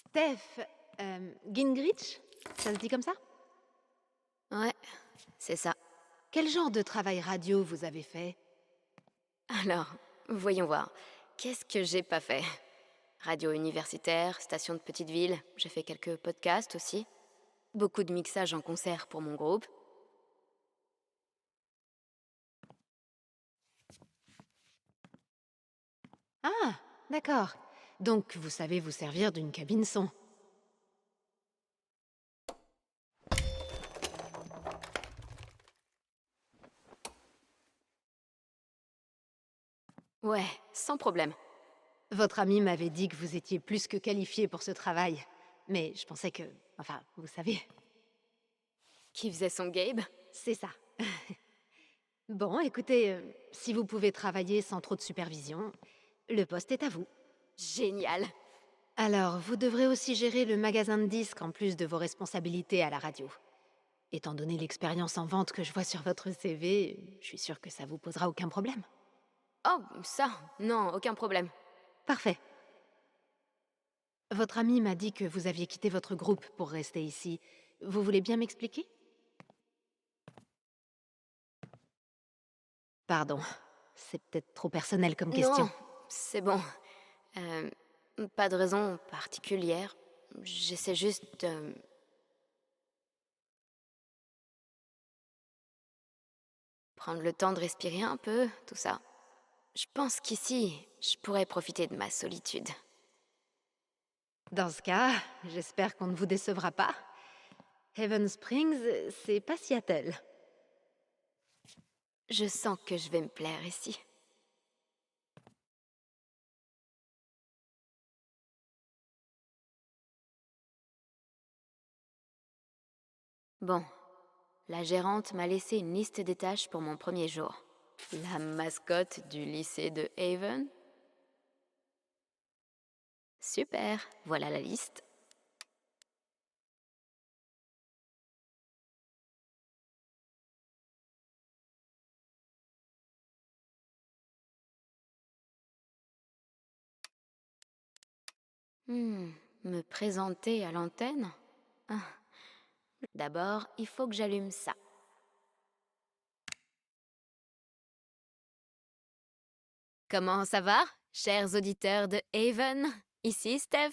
Steph, Gingrich, ça se dit comme ça? Ouais, c'est ça. Quel genre de travail radio vous avez fait? Alors, voyons voir. Qu'est-ce que j'ai pas fait? Radio universitaire, station de petite ville, j'ai fait quelques podcasts aussi. Beaucoup de mixage en concert pour mon groupe. Ah, d'accord. Donc vous savez vous servir d'une cabine son. Ouais, sans problème. Votre ami m'avait dit que vous étiez plus que qualifié pour ce travail. Mais je pensais que... Enfin, vous savez, Qui faisait son Gabe? c'est ça. Bon, écoutez, si vous pouvez travailler sans trop de supervision, le poste est à vous. Génial. Alors, vous devrez aussi gérer le magasin de disques en plus de vos responsabilités à la radio. Étant donné l'expérience en vente que je vois sur votre CV, je suis sûre que ça vous posera aucun problème. Oh, ça, non, aucun problème. Parfait. Votre ami m'a dit que vous aviez quitté votre groupe pour rester ici. Vous voulez bien m'expliquer? Pardon, c'est peut-être trop personnel comme question. Non, c'est bon. Euh, Pas de raison particulière. J'essaie juste de... prendre le temps de respirer un peu, tout ça. Je pense qu'ici, je pourrais profiter de ma solitude. Dans ce cas, j'espère qu'on ne vous décevra pas. Heaven Springs, c'est pas Seattle. Je sens que je vais me plaire ici. Bon, la gérante m'a laissé une liste des tâches pour mon premier jour. La mascotte du lycée de Haven. Super, voilà la liste. Me présenter à l'antenne? Ah, d'abord, il faut que j'allume ça. Comment ça va, chers auditeurs de Haven? Ici Steph.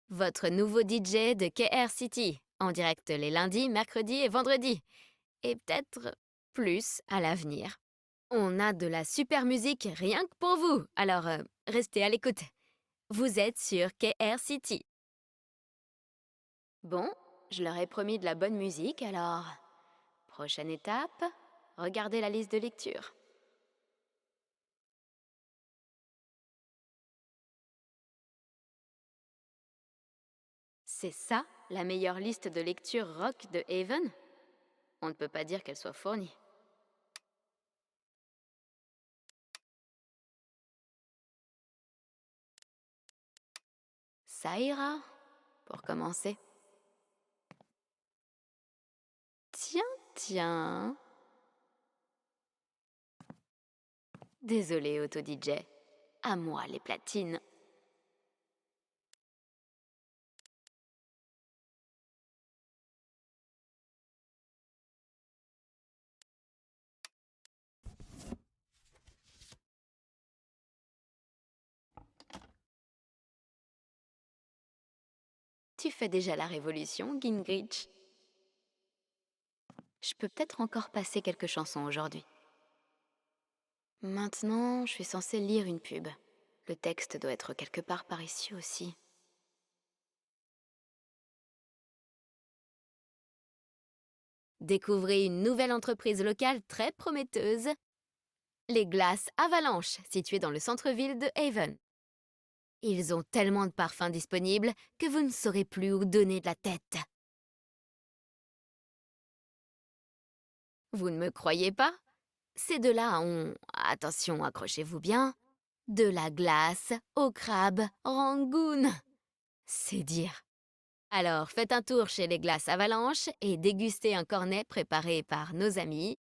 Votre nouveau DJ de KR City, en direct les lundis, mercredis et vendredis. Et peut-être plus à l'avenir. On a de la super musique rien que pour vous, alors restez à l'écoute. Vous êtes sur KR City. Bon, je leur ai promis de la bonne musique, alors... Prochaine étape, regardez la liste de lecture. C'est ça, la meilleure liste de lecture rock de Haven? On ne peut pas dire qu'elle soit fournie. Ça ira, pour commencer. Tiens. Désolé, auto-DJ. À moi, les platines. Tu fais déjà la révolution, Gingrich. Je peux peut-être encore passer quelques chansons aujourd'hui. Maintenant, je suis censée lire une pub. Le texte doit être quelque part par ici aussi. Découvrez une nouvelle entreprise locale très prometteuse. Les glaces Avalanche, situées dans le centre-ville de Haven. Ils ont tellement de parfums disponibles que vous ne saurez plus où donner de la tête. Vous ne me croyez pas? Ces deux-là ont, attention, accrochez-vous bien, de la glace au crabe Rangoon. C'est dire. Alors, faites un tour chez les glaces Avalanche et dégustez un cornet préparé par nos amis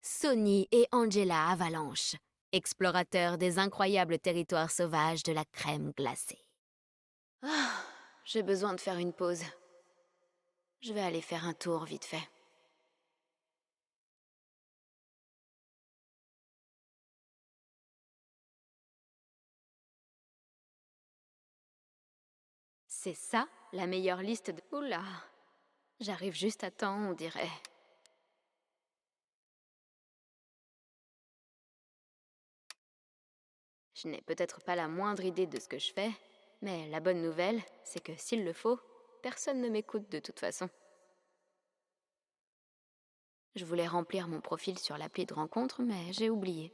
Sonny et Angela Avalanche. explorateur des incroyables territoires sauvages de la crème glacée. Ah, j'ai besoin de faire une pause. Je vais aller faire un tour vite fait. C'est ça, la meilleure liste de... Oula, j'arrive juste à temps, on dirait. Je n'ai peut-être pas la moindre idée de ce que je fais, mais la bonne nouvelle, c'est que s'il le faut, personne ne m'écoute de toute façon. Je voulais remplir mon profil sur l'appli de rencontre, mais j'ai oublié.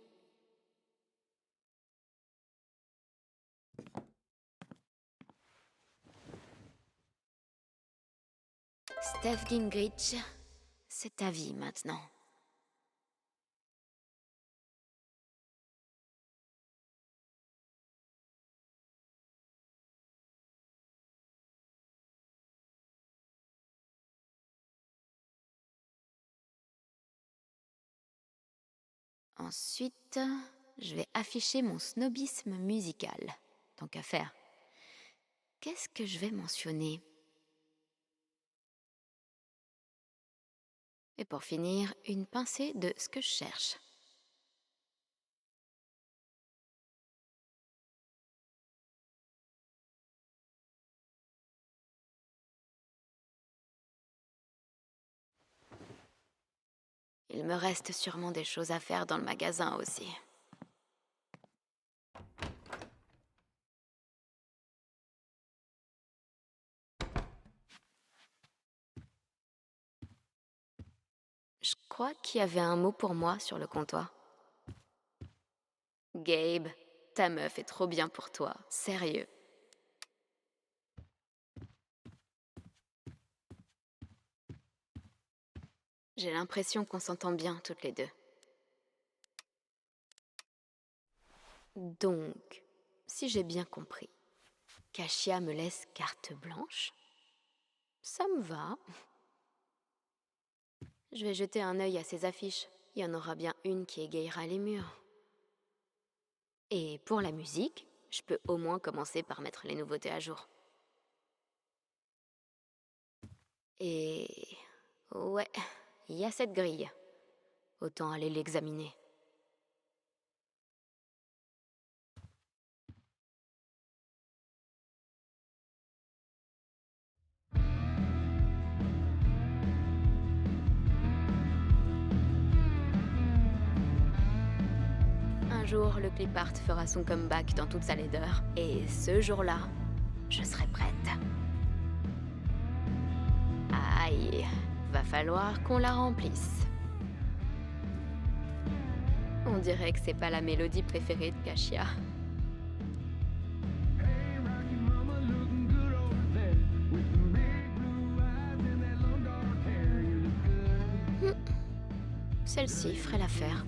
Steph Gingrich, c'est ta vie maintenant. Ensuite, je vais afficher mon snobisme musical. Tant qu'à faire. Qu'est-ce que je vais mentionner? Et pour finir, une pincée de ce que je cherche. Il me reste sûrement des choses à faire dans le magasin aussi. Je crois qu'il y avait un mot pour moi sur le comptoir. Gabe, ta meuf est trop bien pour toi, sérieux. J'ai l'impression qu'on s'entend bien toutes les deux. Donc, si j'ai bien compris, Kashia me laisse carte blanche? Ça me va. Je vais jeter un œil à ces affiches. Il y en aura bien une qui égayera les murs. Et pour la musique, je peux au moins commencer par mettre les nouveautés à jour. Et... ouais, il y a cette grille. Autant aller l'examiner. Un jour, le clip art fera son comeback dans toute sa laideur. Et ce jour-là, je serai prête. Aïe, va falloir qu'on la remplisse. On dirait que c'est pas la mélodie préférée de Kashia. Celle-ci ferait l'affaire.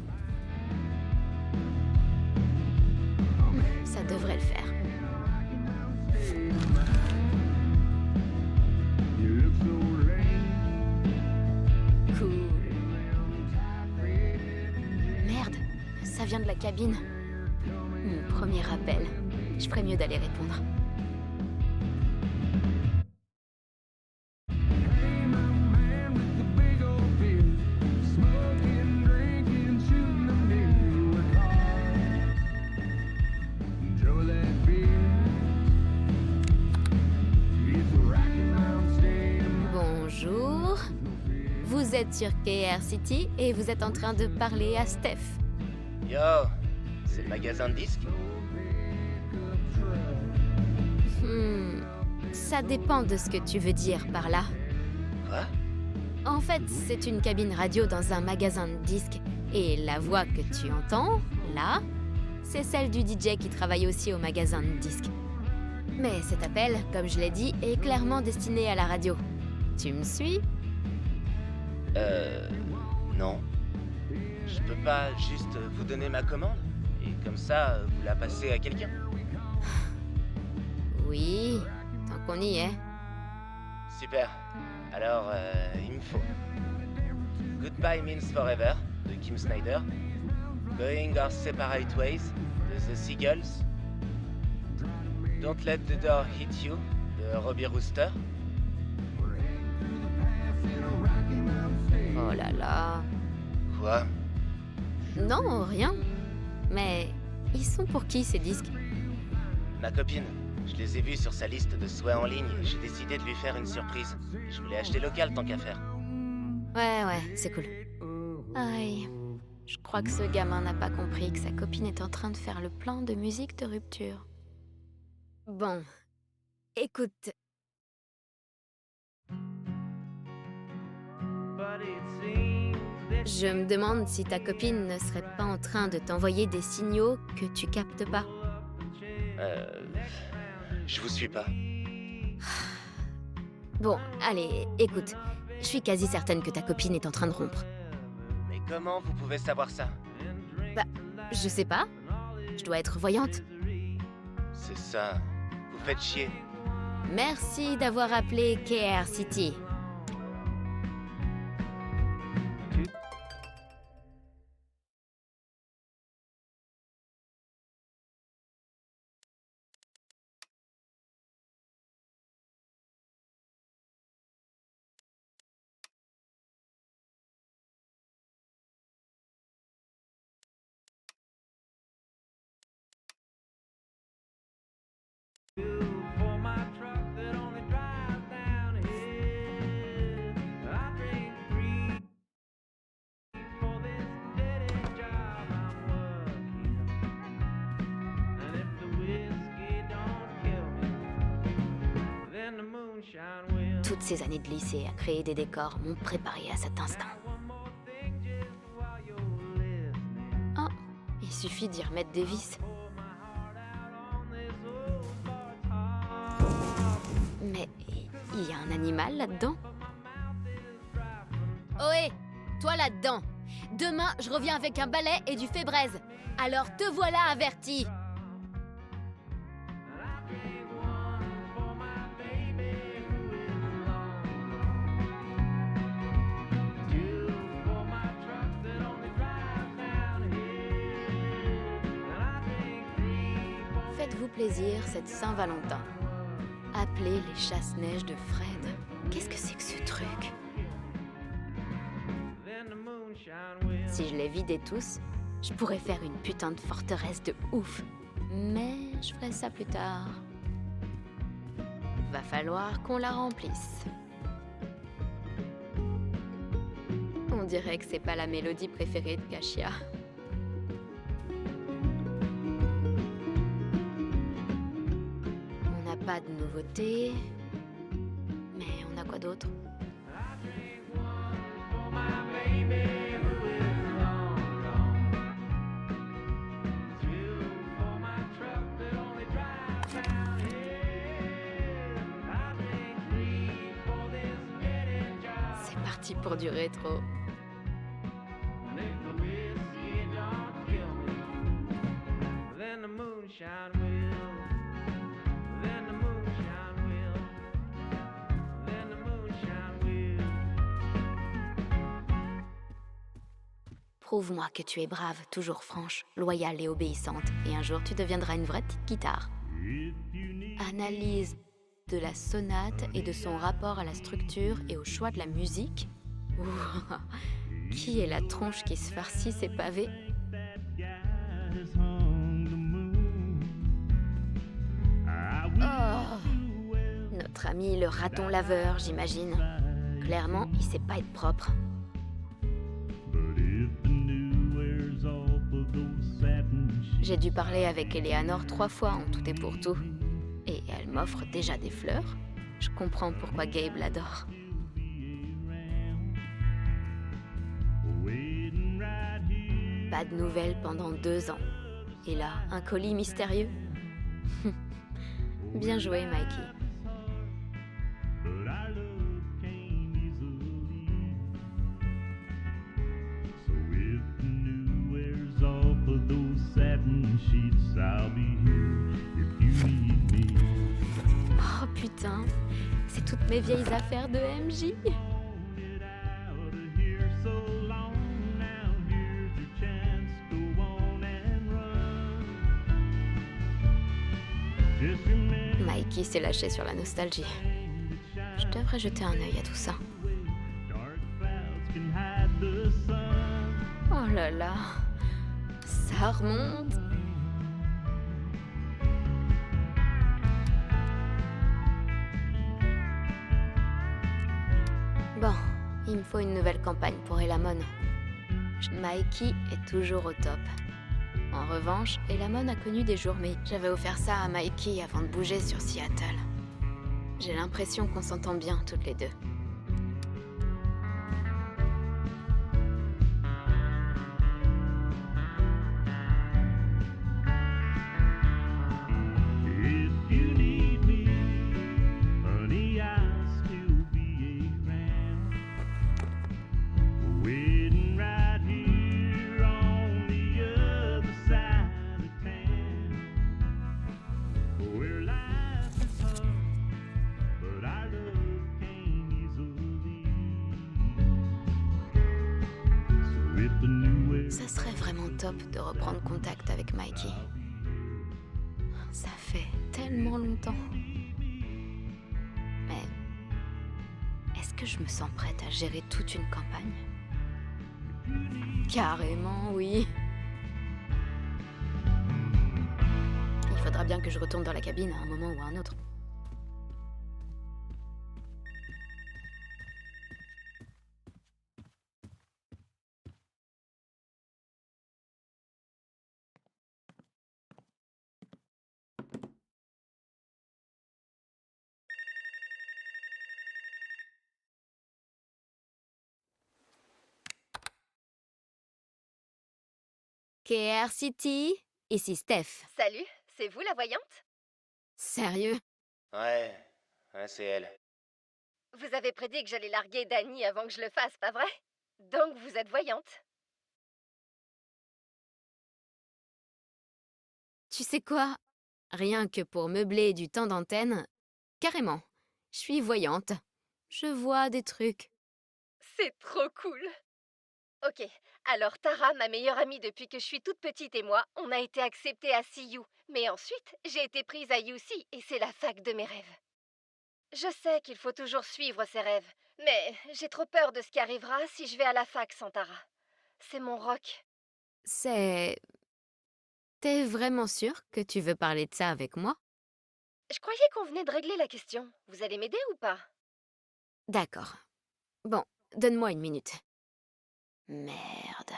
Ça devrait le faire. Cool. Merde, ça vient de la cabine. Mon premier appel. Je ferais mieux d'aller répondre. Bonjour. Vous êtes sur KR City et vous êtes en train de parler à Steph. Yo, c'est le magasin de disques? Ça dépend de ce que tu veux dire par là. Quoi? En fait, c'est une cabine radio dans un magasin de disques. Et la voix que tu entends, là, c'est celle du DJ qui travaille aussi au magasin de disques. Mais cet appel, comme je l'ai dit, est clairement destiné à la radio. Tu me suis? Non. Je peux pas juste vous donner ma commande? Et comme ça, vous la passez à quelqu'un? Oui, tant qu'on y est. Super. Alors, il me faut Goodbye Means Forever de Kim Snyder, Going Our Separate Ways de The Seagulls. Don't Let the Door Hit You de Robbie Rooster. Oh là là. Quoi? Non, rien. Mais ils sont pour qui ces disques? Ma copine. Je les ai vus sur sa liste de souhaits en ligne et j'ai décidé de lui faire une surprise. Je voulais acheter local tant qu'à faire. Ouais, c'est cool. Aïe. Je crois que ce gamin n'a pas compris que sa copine est en train de faire le plan de musique de rupture. Bon. Écoute. Je me demande si ta copine ne serait pas en train de t'envoyer des signaux que tu captes pas. Je vous suis pas. Bon, allez, écoute. Je suis quasi certaine que ta copine est en train de rompre. Mais comment vous pouvez savoir ça? Bah, je sais pas. Je dois être voyante. C'est ça. Vous faites chier. Merci d'avoir appelé KR City. Toutes ces années de lycée à créer des décors m'ont préparé à cet instant. Oh, il suffit d'y remettre des vis. Mais il y a un animal là-dedans? Ohé, toi là-dedans! Demain, je reviens avec un balai et du fébraise. Alors te voilà averti! Faites-vous plaisir cette Saint-Valentin. Appelez les chasse-neige de Fred. Qu'est-ce que c'est que ce truc? Si je les vidais tous, je pourrais faire une putain de forteresse de ouf. Mais je ferai ça plus tard. Va falloir qu'on la remplisse. On dirait que c'est pas la mélodie préférée de Kashia. On n'a pas de nouveautés, mais on a quoi d'autre? C'est parti pour du rétro. Prouve-moi que tu es brave, toujours franche, loyale et obéissante, et un jour tu deviendras une vraie petite guitare. Analyse de la sonate et de son rapport à la structure et au choix de la musique. Ouh, qui est la tronche qui se farcit ses pavés? Oh, notre ami le raton laveur, j'imagine. Clairement, il sait pas être propre. J'ai dû parler avec Eleanor 3 fois en tout et pour tout. Et elle m'offre déjà des fleurs. Je comprends pourquoi Gabe l'adore. Pas de nouvelles pendant 2 ans. Et là, un colis mystérieux. Bien joué, Mikey. Oh putain, c'est toutes mes vieilles affaires de MJ. Mikey s'est lâché sur la nostalgie. Je devrais jeter un œil à tout ça. Oh là là, ça remonte. Bon, il me faut une nouvelle campagne pour Elamon. Mikey est toujours au top. En revanche, Elamon a connu des jours, mais j'avais offert ça à Mikey avant de bouger sur Seattle. J'ai l'impression qu'on s'entend bien toutes les deux. Ça serait vraiment top de reprendre contact avec Mikey. Ça fait tellement longtemps. Mais est-ce que je me sens prête à gérer toute une campagne? Carrément, oui. Il faudra bien que je retourne dans la cabine à un moment ou à un autre. KR City, ici Steph. Salut, c'est vous la voyante? Sérieux? Ouais, c'est elle. Vous avez prédit que j'allais larguer Dani avant que je le fasse, pas vrai? Donc vous êtes voyante. Tu sais quoi? Rien que pour meubler du temps d'antenne, carrément. Je suis voyante. Je vois des trucs. C'est trop cool. Ok, alors Tara, ma meilleure amie depuis que je suis toute petite et moi, on a été acceptés à CU. Mais ensuite, j'ai été prise à UC et c'est la fac de mes rêves. Je sais qu'il faut toujours suivre ses rêves, mais j'ai trop peur de ce qui arrivera si je vais à la fac sans Tara. C'est mon rock. C'est... T'es vraiment sûre que tu veux parler de ça avec moi? Je croyais qu'on venait de régler la question. Vous allez m'aider ou pas? D'accord. Bon, donne-moi une minute. Merde.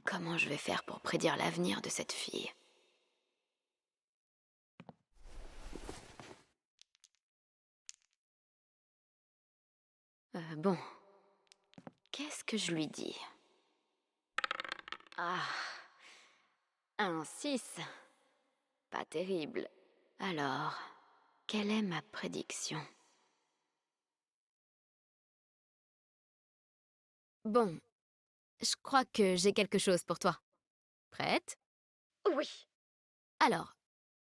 Comment je vais faire pour prédire l'avenir de cette fille? Bon. Qu'est-ce que je lui dis? Ah. Un 6. Pas terrible. Alors, quelle est ma prédiction? Bon, je crois que j'ai quelque chose pour toi. Prête? Oui. Alors,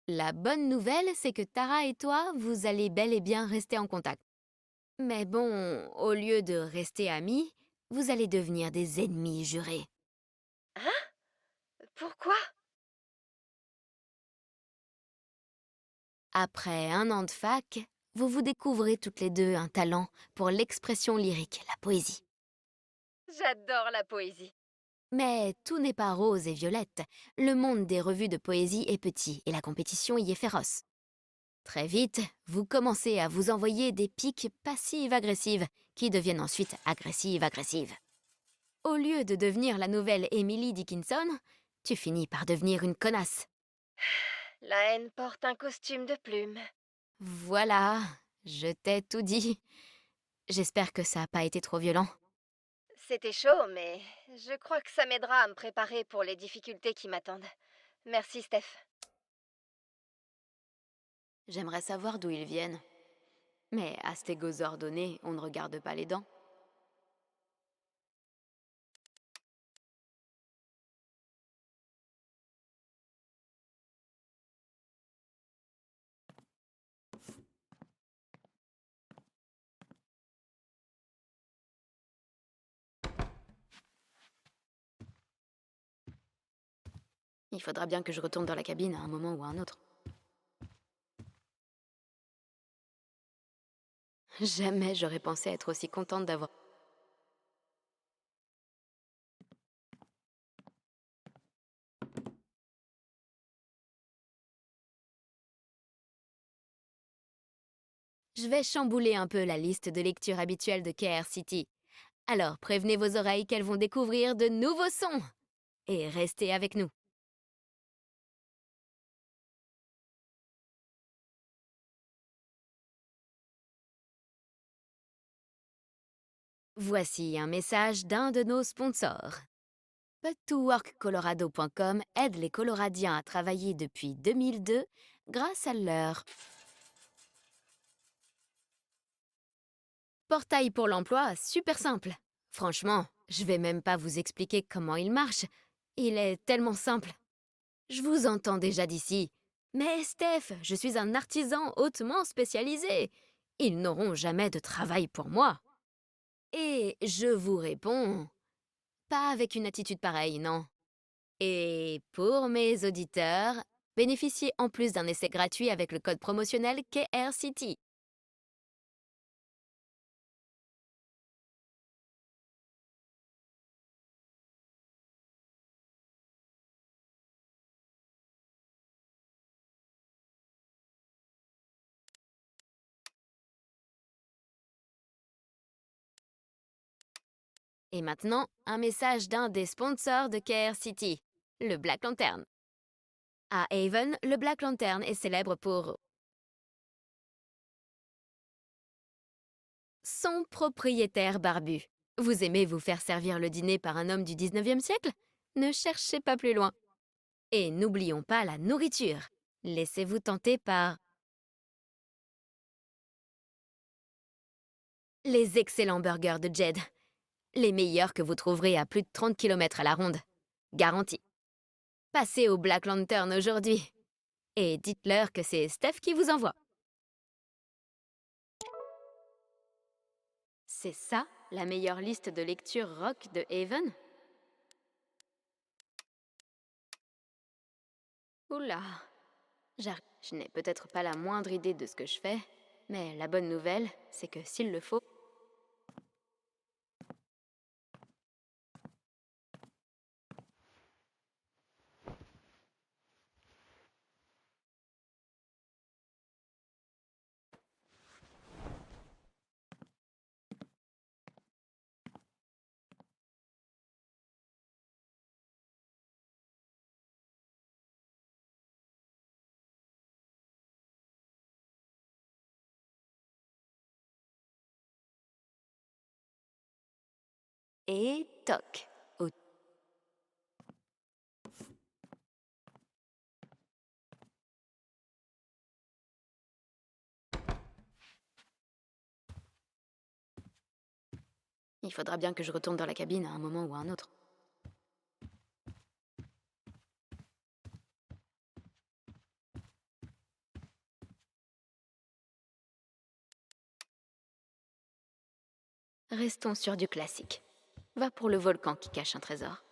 la bonne nouvelle, c'est que Tara et toi, vous allez bel et bien rester en contact. Mais bon, au lieu de rester amis, vous allez devenir des ennemis jurés. Hein? Pourquoi? Après un an de fac, vous vous découvrez toutes les deux un talent pour l'expression lyrique, la poésie. J'adore la poésie. Mais tout n'est pas rose et violette. Le monde des revues de poésie est petit et la compétition y est féroce. Très vite, vous commencez à vous envoyer des piques passives-agressives qui deviennent ensuite agressives-agressives. Au lieu de devenir la nouvelle Emily Dickinson, tu finis par devenir une connasse. La haine porte un costume de plumes. Voilà, je t'ai tout dit. J'espère que ça n'a pas été trop violent. C'était chaud, mais je crois que ça m'aidera à me préparer pour les difficultés qui m'attendent. Merci, Steph. J'aimerais savoir d'où ils viennent. Mais à stégosaure donné, on ne regarde pas les dents. Il faudra bien que je retourne dans la cabine à un moment ou à un autre. Jamais j'aurais pensé être aussi contente d'avoir... Je vais chambouler un peu la liste de lecture habituelle de KR City. Alors prévenez vos oreilles qu'elles vont découvrir de nouveaux sons. Et restez avec nous. Voici un message d'un de nos sponsors. Put2workcolorado.com aide les Coloradiens à travailler depuis 2002 grâce à leur portail pour l'emploi super simple. Franchement, je vais même pas vous expliquer comment il marche. Il est tellement simple. Je vous entends déjà d'ici. Mais Steph, je suis un artisan hautement spécialisé. Ils n'auront jamais de travail pour moi. Et je vous réponds, pas avec une attitude pareille, non. Et pour mes auditeurs, bénéficiez en plus d'un essai gratuit avec le code promotionnel KRCity. Et maintenant, un message d'un des sponsors de KRCity, le Black Lantern. À Haven, le Black Lantern est célèbre pour son propriétaire barbu. Vous aimez vous faire servir le dîner par un homme du 19e siècle? Ne cherchez pas plus loin. Et n'oublions pas la nourriture. Laissez-vous tenter par les excellents burgers de Jed. Les meilleurs que vous trouverez à plus de 30 km à la ronde. Garanti. Passez au Black Lantern aujourd'hui. Et dites-leur que c'est Steph qui vous envoie. C'est ça, la meilleure liste de lecture rock de Haven? Oula. Je n'ai peut-être pas la moindre idée de ce que je fais, mais la bonne nouvelle, c'est que s'il le faut... Et toc. Il faudra bien que je retourne dans la cabine à un moment ou à un autre. Restons sur du classique. Va pour le volcan qui cache un trésor.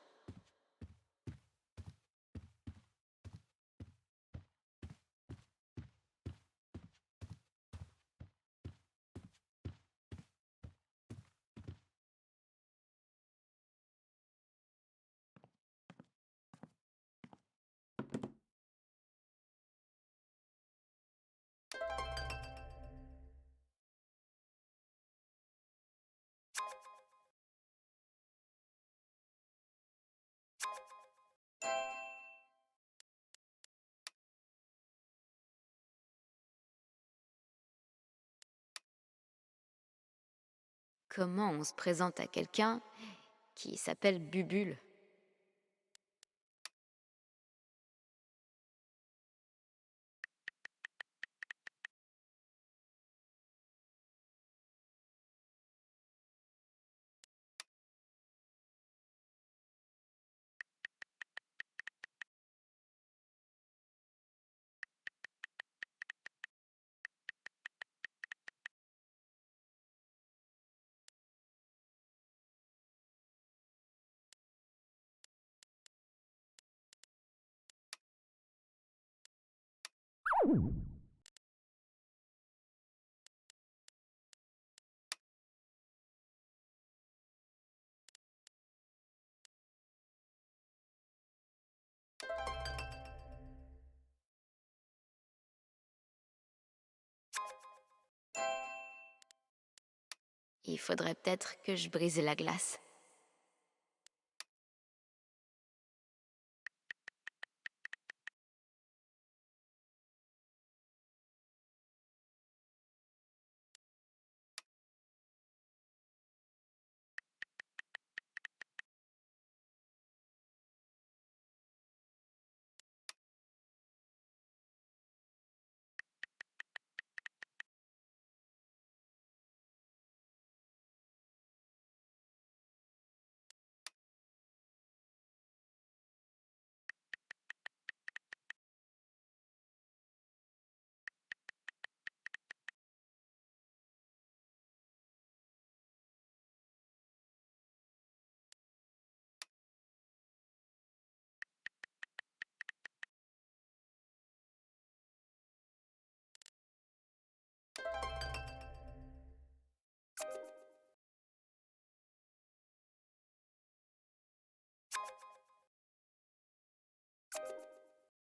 Comment on se présente à quelqu'un qui s'appelle Bubule? Il faudrait peut-être que je brise la glace.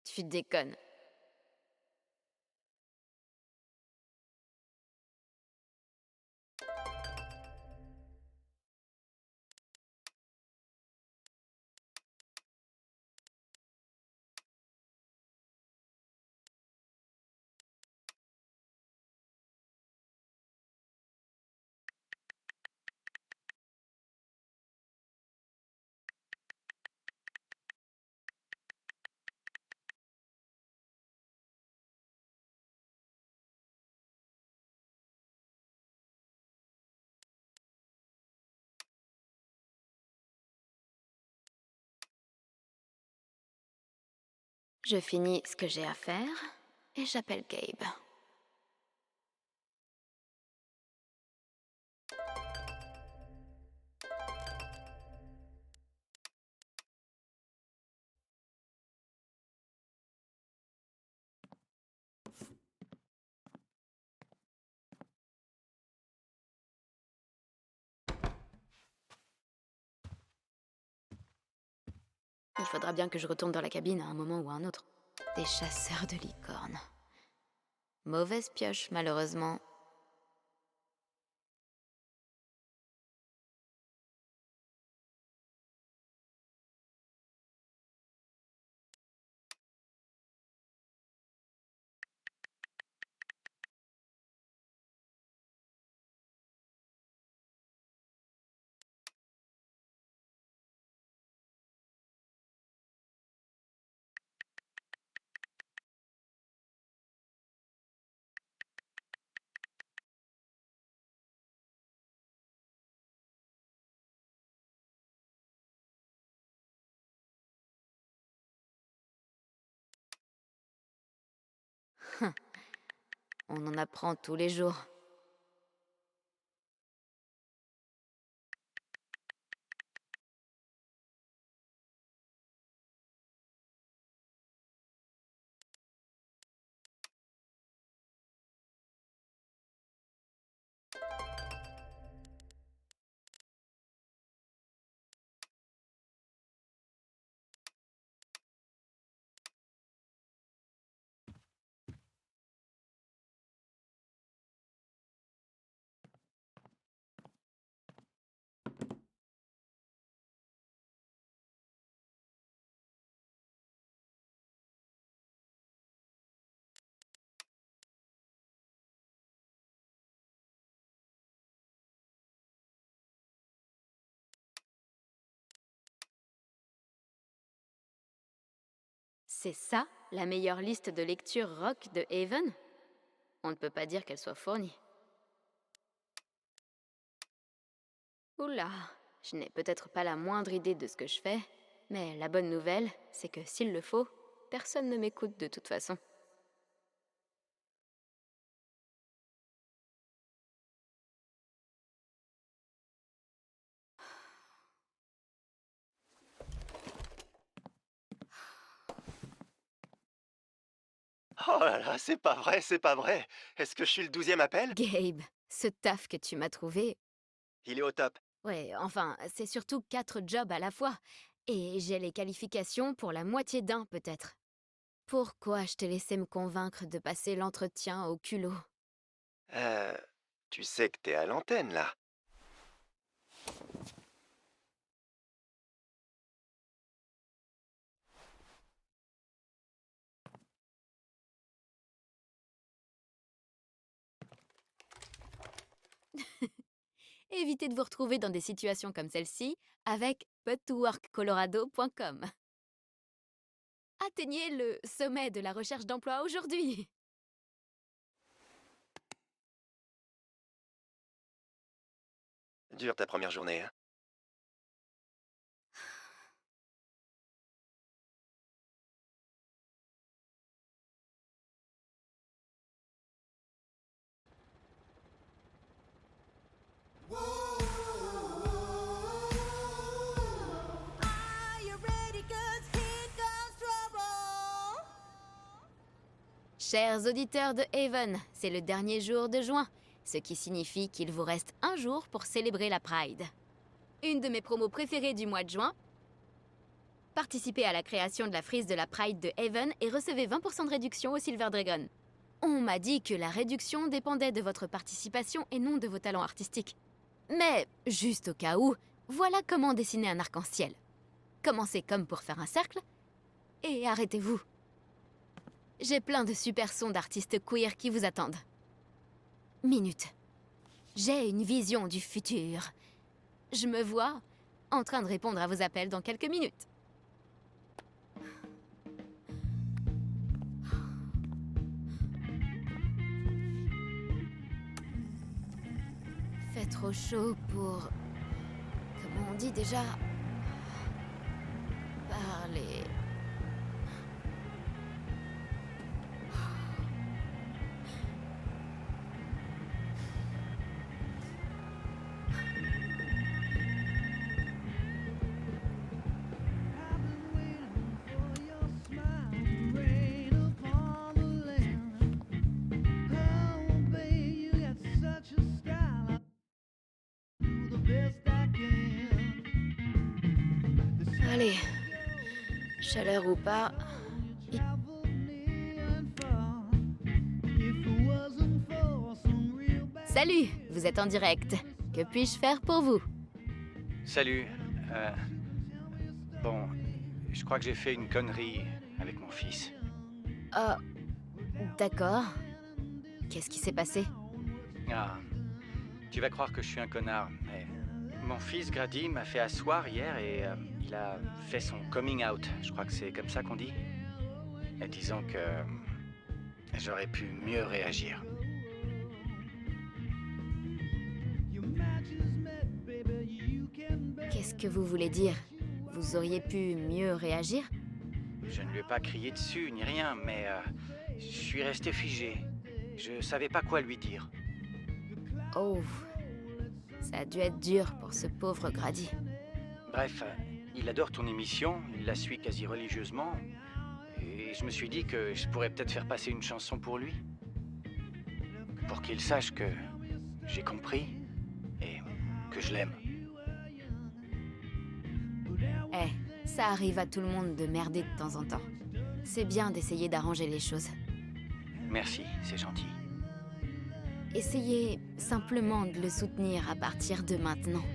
Tu déconnes. Je finis ce que j'ai à faire et j'appelle Gabe. Il faudra bien que je retourne dans la cabine à un moment ou à un autre. Des chasseurs de licornes. Mauvaise pioche, malheureusement. On en apprend tous les jours. C'est ça, la meilleure liste de lecture rock de Haven? On ne peut pas dire qu'elle soit fournie. Oula, je n'ai peut-être pas la moindre idée de ce que je fais, mais la bonne nouvelle, c'est que s'il le faut, personne ne m'écoute de toute façon. Oh là là, c'est pas vrai, c'est pas vrai. Est-ce que je suis le 12e appel? Gabe, ce taf que tu m'as trouvé, Il est au top. ouais, enfin, c'est surtout 4 jobs à la fois. Et j'ai les qualifications pour la moitié d'un, peut-être. Pourquoi je t'ai laissé me convaincre de passer l'entretien au culot? Euh, Tu sais que t'es à l'antenne là. Évitez de vous retrouver dans des situations comme celle-ci avec put2workcolorado.com. Atteignez le sommet de la recherche d'emploi aujourd'hui. Dure ta première journée, hein. Chers auditeurs de Haven, c'est le dernier jour de juin, ce qui signifie qu'il vous reste un jour pour célébrer la Pride. Une de mes promos préférées du mois de juin. Participez à la création de la frise de la Pride de Haven et recevez 20% de réduction au Silver Dragon. On m'a dit que la réduction dépendait de votre participation et non de vos talents artistiques. Mais, juste au cas où, voilà comment dessiner un arc-en-ciel. Commencez comme pour faire un cercle, et arrêtez-vous. J'ai plein de super sons d'artistes queer qui vous attendent. Minute. J'ai une vision du futur. Je me vois en train de répondre à vos appels dans quelques minutes. Fait trop chaud pour... Comment on dit déjà? Parler... Allez, chaleur ou pas... Salut, vous êtes en direct. Que puis-je faire pour vous? Salut. Bon, je crois que j'ai fait une connerie avec mon fils. Oh, d'accord. Qu'est-ce qui s'est passé? Ah, tu vas croire que je suis un connard, mais mon fils Grady m'a fait asseoir hier et il a fait son coming out. Je crois que c'est comme ça qu'on dit. Et disons que j'aurais pu mieux réagir. Qu'est-ce que vous voulez dire? Vous auriez pu mieux réagir? Je ne lui ai pas crié dessus ni rien, mais je suis resté figé. Je savais pas quoi lui dire. Oh, ça a dû être dur pour ce pauvre Grady. Bref, il adore ton émission, il la suit quasi religieusement. Et je me suis dit que je pourrais peut-être faire passer une chanson pour lui. Pour qu'il sache que j'ai compris et que je l'aime. Eh, ça arrive à tout le monde de merder de temps en temps. C'est bien d'essayer d'arranger les choses. Merci, c'est gentil. Essayez simplement de le soutenir à partir de maintenant.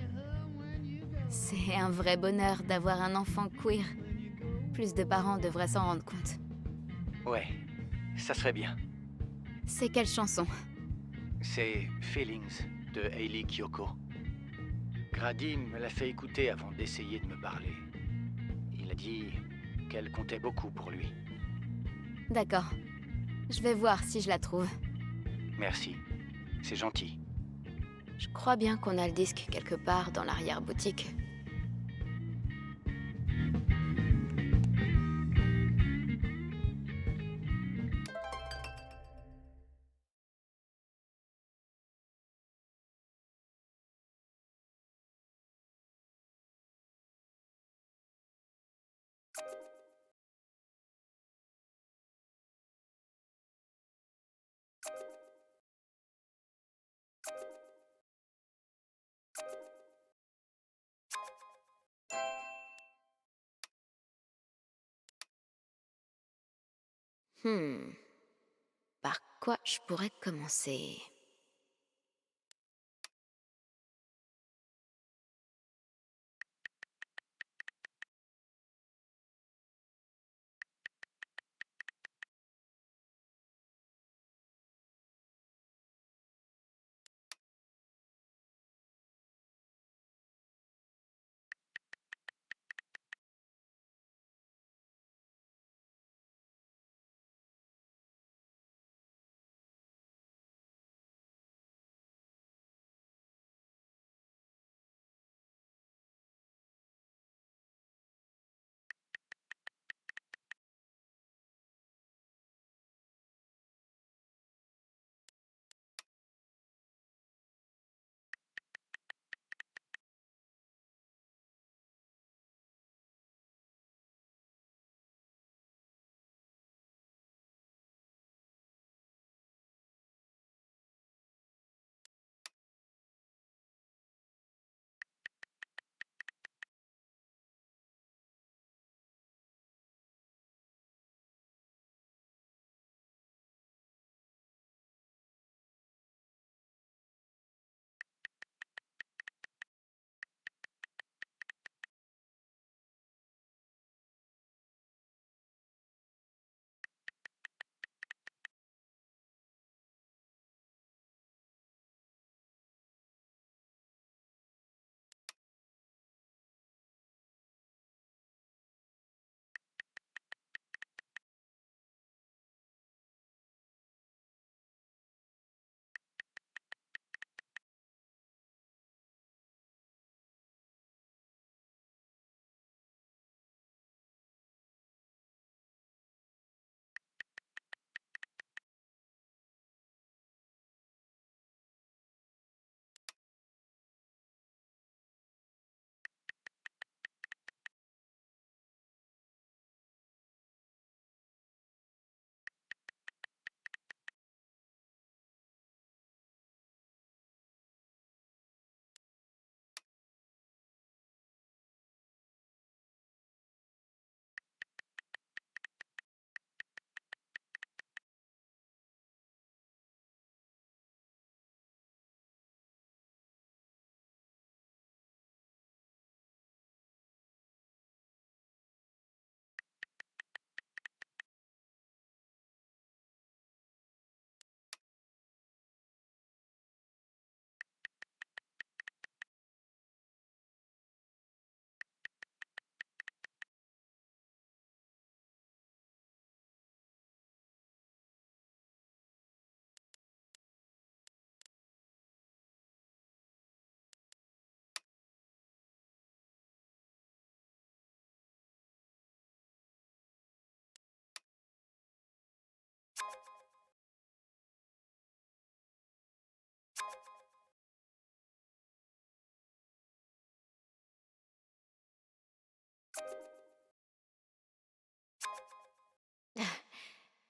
C'est un vrai bonheur d'avoir un enfant queer. Plus de parents devraient s'en rendre compte. Ouais, ça serait bien. C'est quelle chanson? C'est Feelings de Hayley Kiyoko. Grady me l'a fait écouter avant d'essayer de me parler. Il a dit qu'elle comptait beaucoup pour lui. D'accord. Je vais voir si je la trouve. Merci, c'est gentil. Je crois bien qu'on a le disque quelque part dans l'arrière-boutique. Par quoi je pourrais commencer?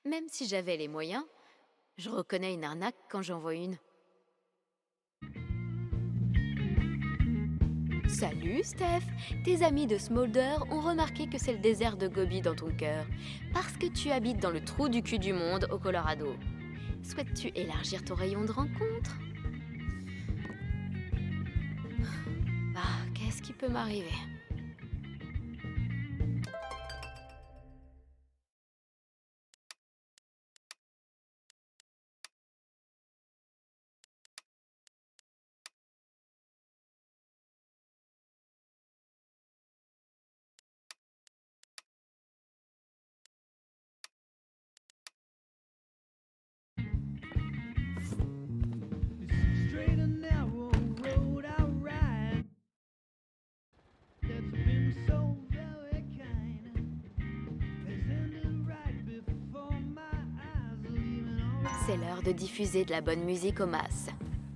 Même si j'avais les moyens, je reconnais une arnaque quand j'en vois une. Salut Steph! Tes amis de Smolder ont remarqué que c'est le désert de Gobi dans ton cœur, parce que tu habites dans le trou du cul du monde au Colorado. Souhaites-tu élargir ton rayon de rencontre? Ah, qu'est-ce qui peut m'arriver? Straight and narrow road I ride that's been so very kind has ended right before my eyes, leaving all C'est l'heure de diffuser de la bonne musique aux masses,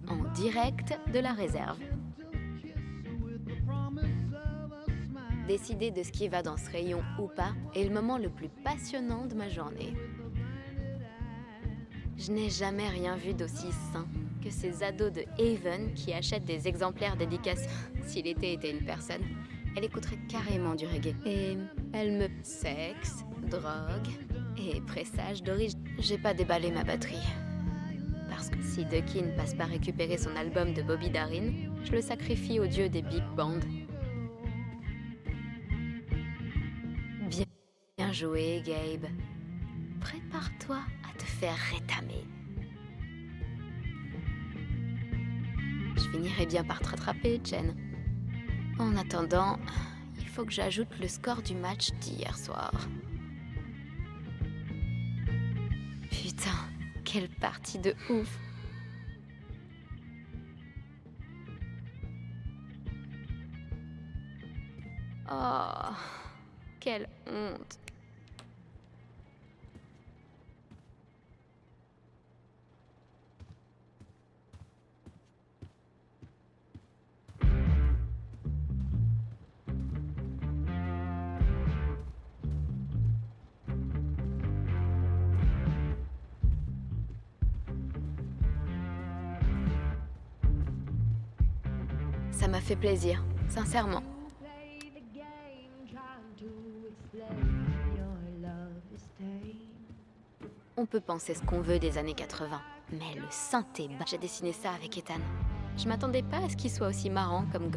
en direct de la réserve. gentle kiss with the promise of a smile. Décider de ce qui va dans ce rayon ou pas est le moment le plus passionnant de ma journée. Je n'ai jamais rien vu d'aussi sain que ces ados de Haven qui achètent des exemplaires dédicacés. Si l'été était une personne, elle écouterait carrément du reggae. Et elle me... Sexe, drogue et pressage d'origine. J'ai pas déballé ma batterie. Parce que si Ducky ne passe pas récupérer son album de Bobby Darin, je le sacrifie au dieu des big bands. Bien joué, Gabe. Prépare-toi à te faire rétamer. Je finirai bien par te rattraper, Jen. En attendant, il faut que j'ajoute le score du match d'hier soir. Putain, quelle partie de ouf! Oh, quelle honte! Ça m'a fait plaisir, sincèrement. Play the game, trying to explain your love is tame. On peut penser ce qu'on veut des années 80, mais le synthé bas. J'ai dessiné ça avec Ethan. Je m'attendais pas à ce qu'il soit aussi marrant comme...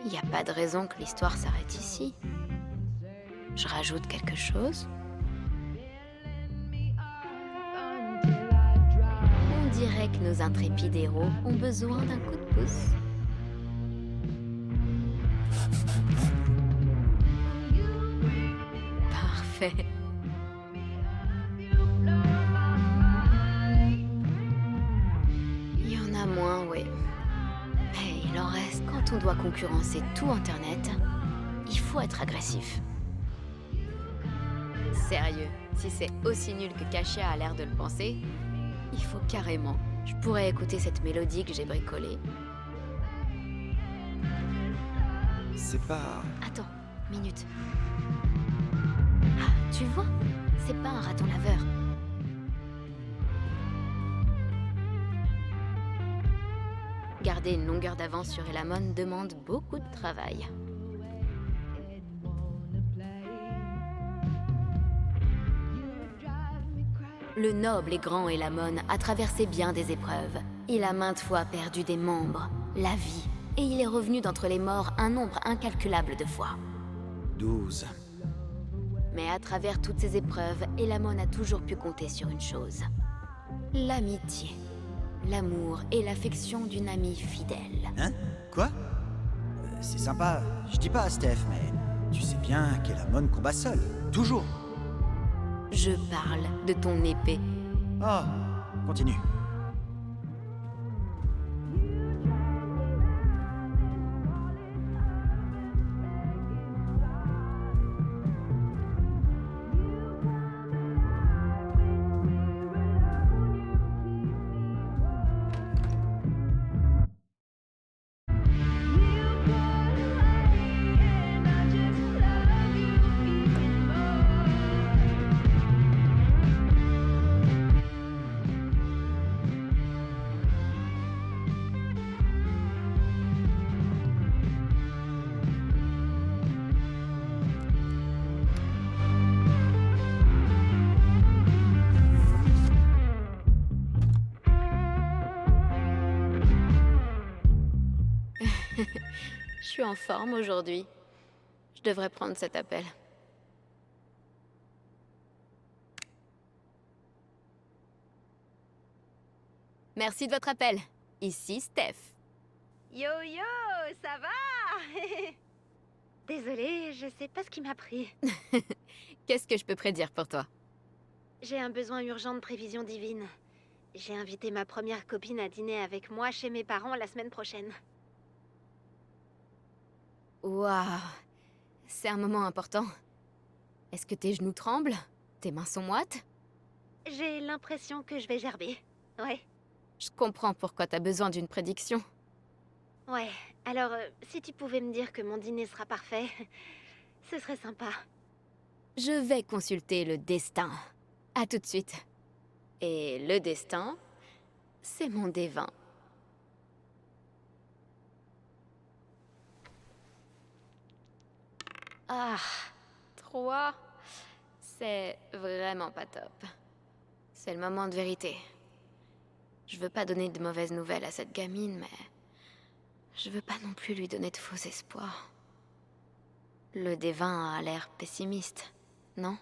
Y a pas de raison que l'histoire s'arrête ici. Je rajoute quelque chose. On dirait que nos intrépides héros ont besoin d'un coup de pouce. Parfait. Il y en a moins, oui. Mais il en reste. Quand on doit concurrencer tout Internet, il faut être agressif. Sérieux, si c'est aussi nul que Kashia a l'air de le penser, il faut carrément. Je pourrais écouter cette mélodie que j'ai bricolée. C'est pas... Attends, minute. Ah, tu vois, c'est pas un raton laveur. Garder une longueur d'avance sur Elamon demande beaucoup de travail. Le noble et grand Elamon a traversé bien des épreuves. Il a maintes fois perdu des membres, la vie, et il est revenu d'entre les morts un nombre incalculable de fois. 12. Mais à travers toutes ces épreuves, Elamon a toujours pu compter sur une chose. L'amitié, l'amour et l'affection d'une amie fidèle. Hein? Quoi? C'est sympa, je dis pas à Steph, mais tu sais bien qu'Elamon combat seul, toujours. Je parle de ton épée. Oh, continue. Je suis en forme aujourd'hui. Je devrais prendre cet appel. Merci de votre appel. Ici Steph. Yo yo, ça va? Désolée, je sais pas ce qui m'a pris. Qu'est-ce que je peux prédire pour toi? J'ai un besoin urgent de prévision divine. J'ai invité ma première copine à dîner avec moi chez mes parents la semaine prochaine. Waouh, c'est un moment important. Est-ce que tes genoux tremblent? Tes mains sont moites? J'ai l'impression que je vais gerber. Ouais. Je comprends pourquoi t'as besoin d'une prédiction. Ouais. Alors, si tu pouvais me dire que mon dîner sera parfait, ce serait sympa. Je vais consulter le destin. À tout de suite. Et le destin, c'est mon D20. Ah, 3. C'est vraiment pas top. C'est le moment de vérité. Je veux pas donner de mauvaises nouvelles à cette gamine, mais je veux pas non plus lui donner de faux espoirs. Le D20 a l'air pessimiste, non?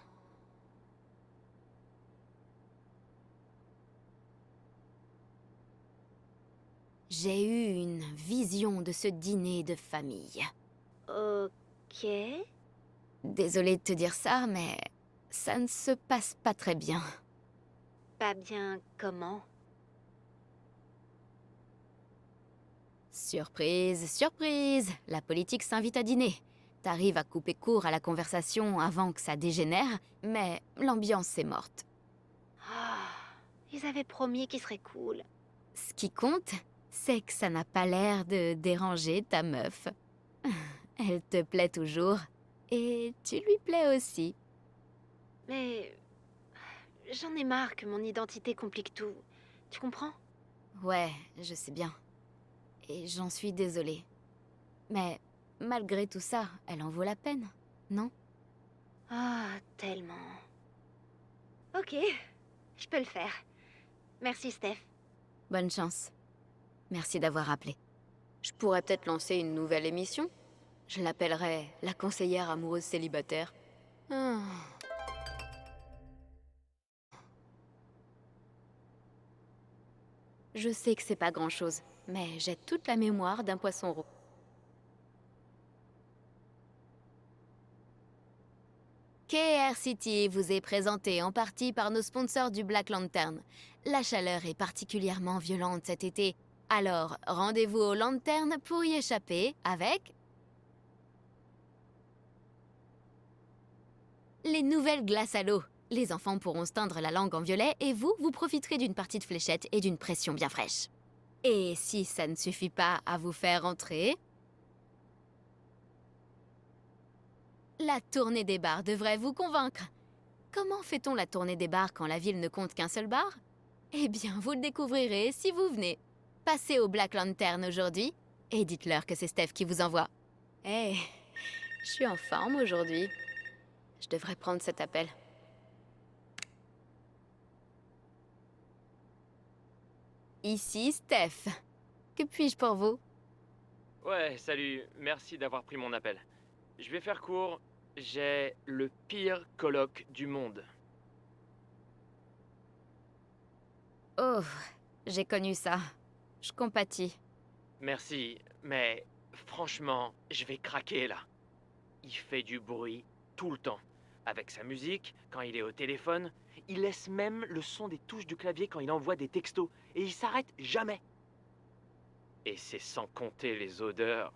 J'ai eu une vision de ce dîner de famille. Ok. Désolée de te dire ça, mais ça ne se passe pas très bien. Pas bien comment? Surprise, surprise! La politique s'invite à dîner. T'arrives à couper court à la conversation avant que ça dégénère, mais l'ambiance est morte. Ah, ils avaient promis qu'ils seraient cool. Ce qui compte, c'est que ça n'a pas l'air de déranger ta meuf. Elle te plaît toujours, et tu lui plais aussi. Mais j'en ai marre que mon identité complique tout. Tu comprends? Ouais, je sais bien. Et j'en suis désolée. Mais malgré tout ça, elle en vaut la peine, non? Ah, tellement. Ok, je peux le faire. Merci, Steph. Bonne chance. Merci d'avoir appelé. Je pourrais peut-être lancer une nouvelle émission. Je l'appellerais La conseillère amoureuse célibataire. Ah. Je sais que c'est pas grand-chose, mais j'ai toute la mémoire d'un poisson rose. KR City vous est présenté en partie par nos sponsors du Black Lantern. La chaleur est particulièrement violente cet été, alors rendez-vous aux lanternes pour y échapper avec les nouvelles glaces à l'eau. Les enfants pourront se teindre la langue en violet et vous profiterez d'une partie de fléchettes et d'une pression bien fraîche. Et si ça ne suffit pas à vous faire entrer, la tournée des bars devrait vous convaincre. Comment fait-on la tournée des bars quand la ville ne compte qu'un seul bar? Eh bien, vous le découvrirez si vous venez. Passez au Black Lantern aujourd'hui et dites-leur que c'est Steph qui vous envoie. Hé, je suis en forme aujourd'hui. Je devrais prendre cet appel. Ici Steph. Que puis-je pour vous? Ouais, salut, merci d'avoir pris mon appel. Je vais faire court, j'ai le pire coloc du monde. Oh, j'ai connu ça. Je compatis. Merci, mais franchement, je vais craquer là. Il fait du bruit tout le temps. Avec sa musique, quand il est au téléphone, il laisse même le son des touches du clavier quand il envoie des textos. Et il s'arrête jamais. Et c'est sans compter les odeurs.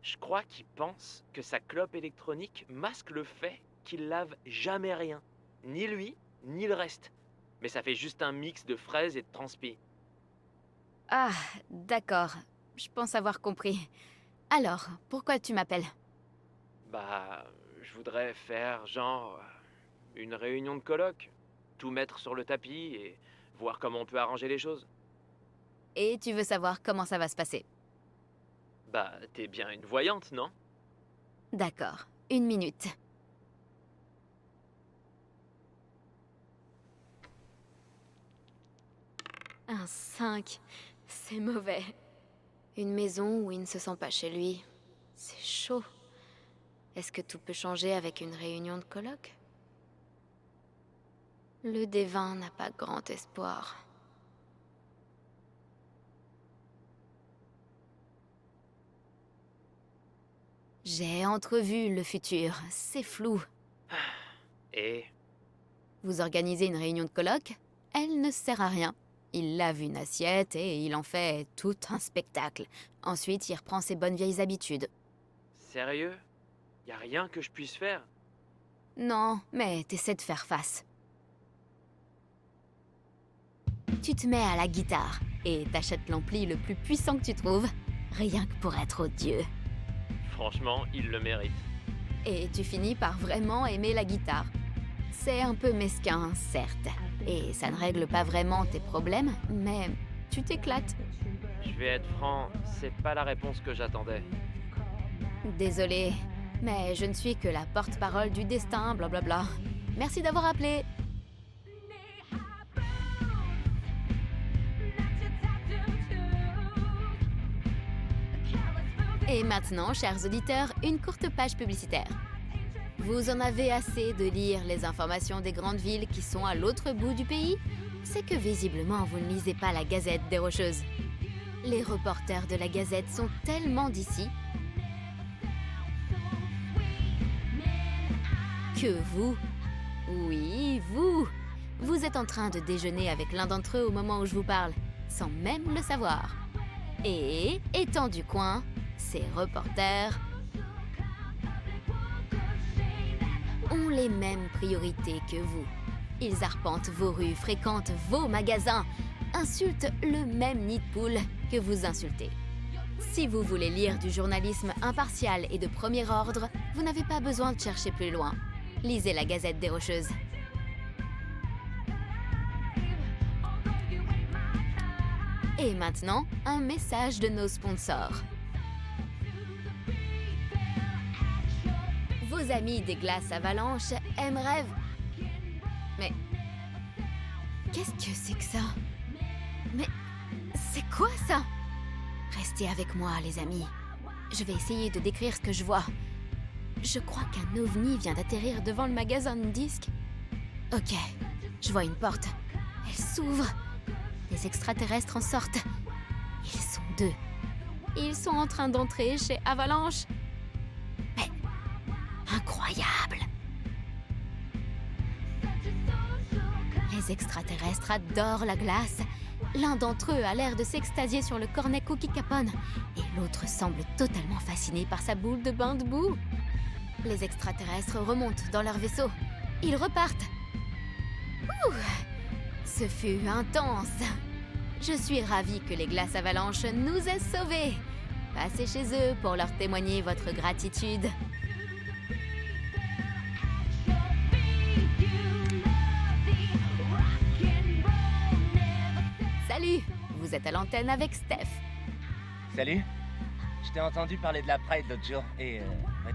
Je crois qu'il pense que sa clope électronique masque le fait qu'il lave jamais rien. Ni lui, ni le reste. Mais ça fait juste un mix de fraises et de transpi. Ah, d'accord. Je pense avoir compris. Alors, pourquoi tu m'appelles? Bah, je voudrais faire genre une réunion de coloc. Tout mettre sur le tapis et voir comment on peut arranger les choses. Et tu veux savoir comment ça va se passer? Bah, t'es bien une voyante, non? D'accord. 1 minute. Un 5. C'est mauvais. Une maison où il ne se sent pas chez lui. C'est chaud. Est-ce que tout peut changer avec une réunion de colloque? Le D20 n'a pas grand espoir. J'ai entrevu le futur, c'est flou. Et Vous organisez une réunion de colloque? Elle ne sert à rien. Il lave une assiette et il en fait tout un spectacle. Ensuite, il reprend ses bonnes vieilles habitudes. sérieux? Y a rien que je puisse faire? Non, mais t'essaies de faire face. Tu te mets à la guitare et t'achètes l'ampli le plus puissant que tu trouves, rien que pour être odieux. Franchement, il le mérite. Et tu finis par vraiment aimer la guitare. C'est un peu mesquin, certes, et ça ne règle pas vraiment tes problèmes, mais tu t'éclates. Je vais être franc, c'est pas la réponse que j'attendais. Désolée, mais je ne suis que la porte-parole du destin, blablabla. Merci d'avoir appelé. Et maintenant, chers auditeurs, une courte page publicitaire. Vous en avez assez de lire les informations des grandes villes qui sont à l'autre bout du pays? C'est que visiblement, vous ne lisez pas la Gazette des Rocheuses. Les reporters de la Gazette sont tellement d'ici que vous, oui, vous êtes en train de déjeuner avec l'un d'entre eux au moment où je vous parle, sans même le savoir. Et, étant du coin, ces reporters ont les mêmes priorités que vous. Ils arpentent vos rues, fréquentent vos magasins, insultent le même nid de poule que vous insultez. Si vous voulez lire du journalisme impartial et de premier ordre, vous n'avez pas besoin de chercher plus loin. Lisez la Gazette des Rocheuses. Et maintenant, un message de nos sponsors. Vos amis des glaces avalanches aimeraient... Mais... Qu'est-ce que c'est que ça? Mais... C'est quoi ça? Restez avec moi, les amis. Je vais essayer de décrire ce que je vois. Je crois qu'un ovni vient d'atterrir devant le magasin de disques. Ok, je vois une porte. Elle s'ouvre. Les extraterrestres en sortent. Ils sont 2. Ils sont en train d'entrer chez Avalanche. Mais... incroyable! Les extraterrestres adorent la glace. L'un d'entre eux a l'air de s'extasier sur le cornet Cookie Capone et l'autre semble totalement fasciné par sa boule de bain de boue. Les extraterrestres remontent dans leur vaisseau. Ils repartent. Ouh, ce fut intense. Je suis ravie que les glaces avalanches nous aient sauvés. Passez chez eux pour leur témoigner votre gratitude. Salut, vous êtes à l'antenne avec Steph. Salut. Je t'ai entendu parler de la Pride l'autre jour et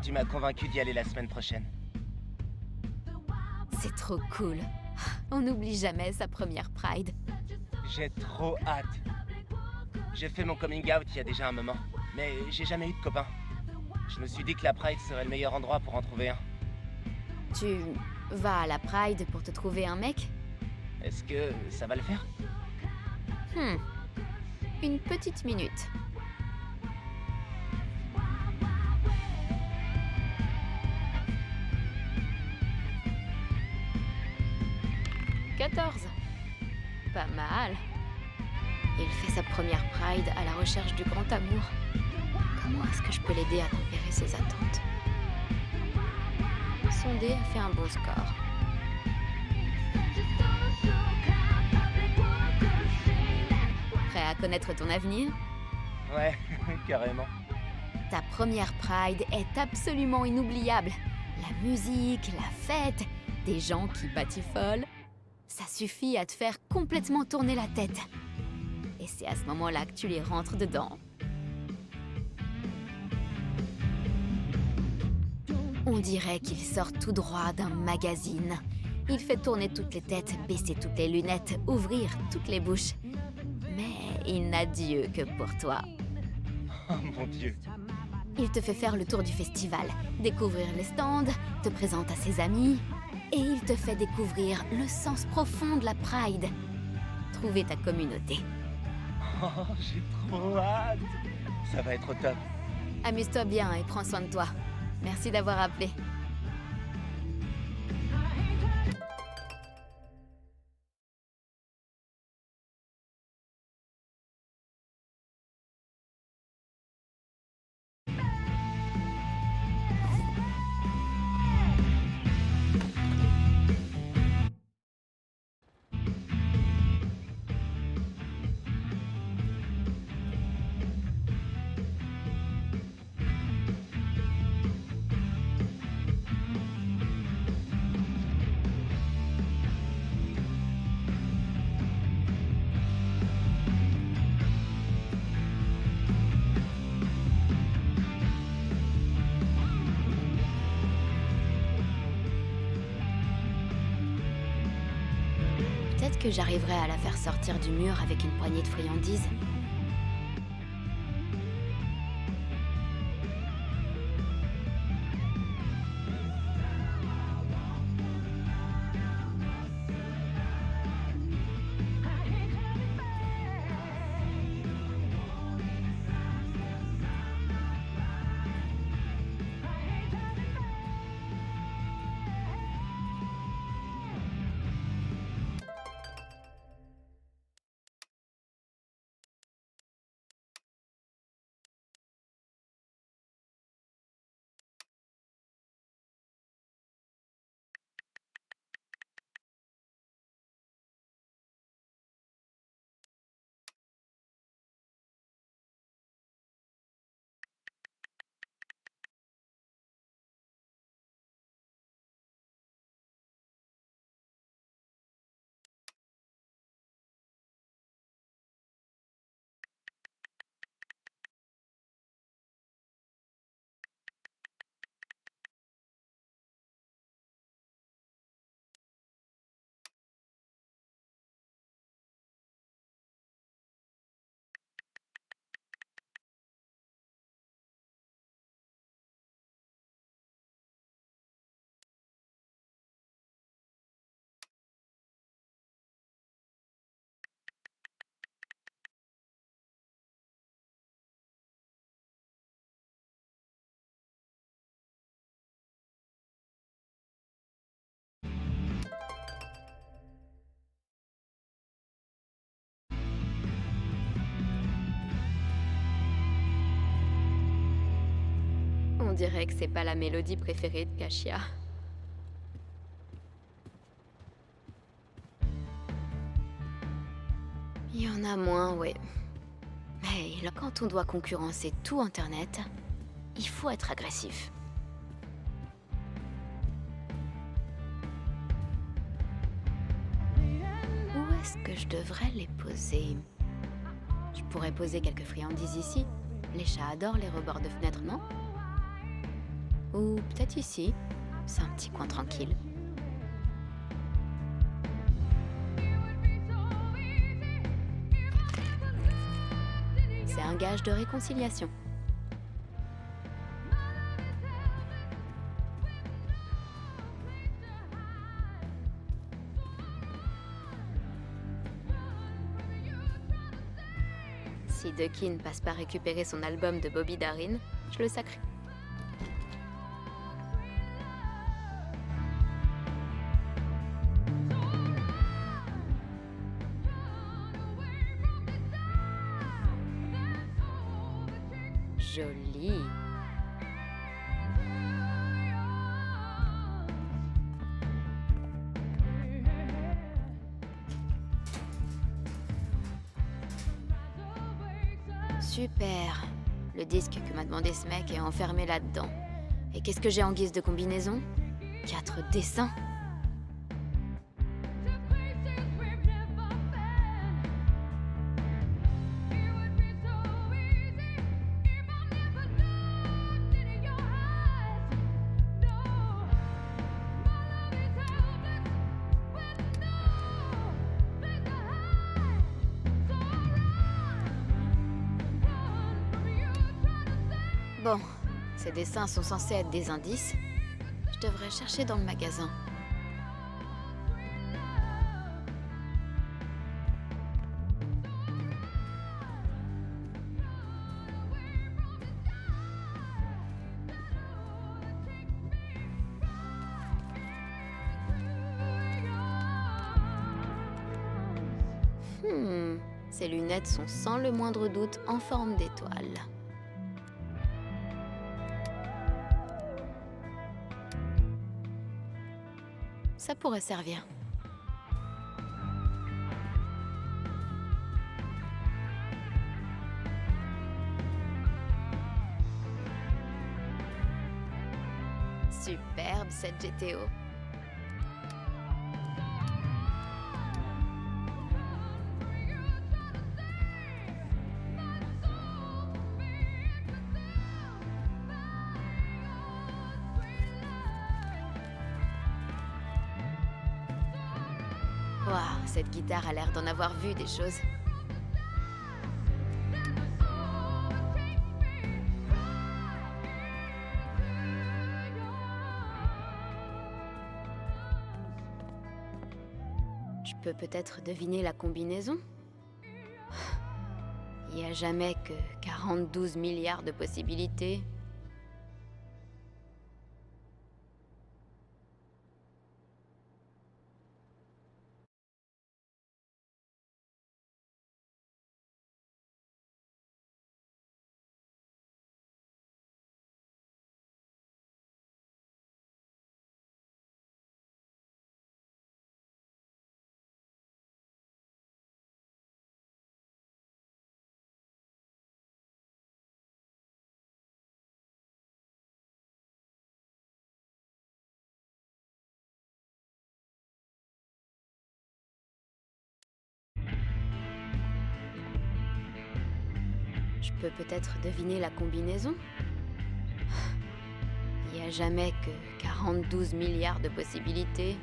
tu m'as convaincu d'y aller la semaine prochaine. C'est trop cool. On n'oublie jamais sa première Pride. J'ai trop hâte. J'ai fait mon coming out il y a déjà un moment, mais j'ai jamais eu de copain. Je me suis dit que la Pride serait le meilleur endroit pour en trouver un. Tu vas à la Pride pour te trouver un mec? Est-ce que ça va le faire? Une petite minute. « 14. Pas mal. Il fait sa première Pride à la recherche du grand amour. Comment est-ce que je peux l'aider à tempérer ses attentes? Son dé a fait un bon score. Prêt à connaître ton avenir? Ouais, carrément. Ta première Pride est absolument inoubliable. La musique, la fête, des gens qui batifolent. Ça suffit à te faire complètement tourner la tête. Et c'est à ce moment-là que tu les rentres dedans. On dirait qu'il sort tout droit d'un magazine. Il fait tourner toutes les têtes, baisser toutes les lunettes, ouvrir toutes les bouches. Mais il n'a Dieu que pour toi. Oh mon Dieu. Il te fait faire le tour du festival, découvrir les stands, te présente à ses amis, et il te fait découvrir le sens profond de la Pride. Trouver ta communauté. Oh, j'ai trop hâte. Ça va être top. Amuse-toi bien et prends soin de toi. Merci d'avoir appelé. Peut-être que j'arriverai à la faire sortir du mur avec une poignée de friandises. On dirait que c'est pas la mélodie préférée de Kashia. Il y en a moins, ouais. Mais là, quand on doit concurrencer tout Internet, il faut être agressif. Où est-ce que je devrais les poser? Je pourrais poser quelques friandises ici. Les chats adorent les rebords de fenêtres, non? Ou peut-être ici. C'est un petit coin tranquille. C'est un gage de réconciliation. Si Ducky passe par récupérer son album de Bobby Darin, je le sacre. Joli. Super. Le disque que m'a demandé ce mec est enfermé là-dedans. Et qu'est-ce que j'ai en guise de combinaison? 4 dessins. Bon, Ces dessins sont censés être des indices. Je devrais chercher dans le magasin. Ces lunettes sont sans le moindre doute en forme d'étoile. Ça pourrait servir. Superbe cette GTO. Waouh, cette guitare a l'air d'en avoir vu des choses. Je peux peut-être deviner la combinaison? Il n'y a jamais que 42 milliards de possibilités. Je peux peut-être deviner la combinaison? Il n'y a jamais que 42 milliards de possibilités.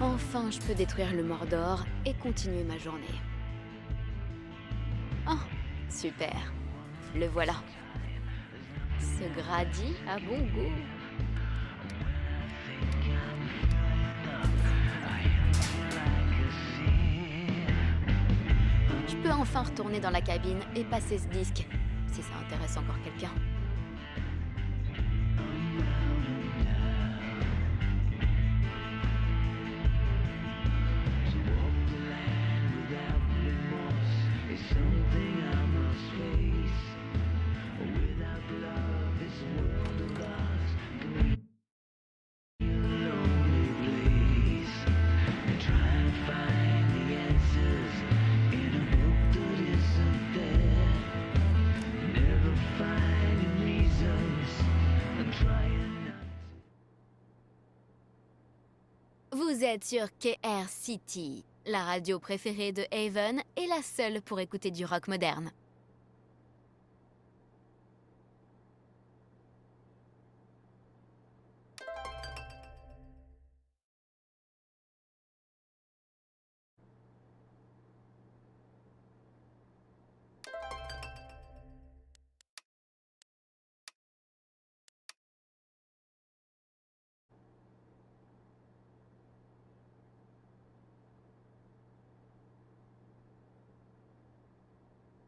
Enfin, je peux détruire le Mordor et continuer ma journée. Oh, super. Le voilà. Ce Grady a bon goût. Je peux enfin retourner dans la cabine et passer ce disque, si ça intéresse encore quelqu'un. Vous êtes sur KRCT, la radio préférée de Haven et la seule pour écouter du rock moderne.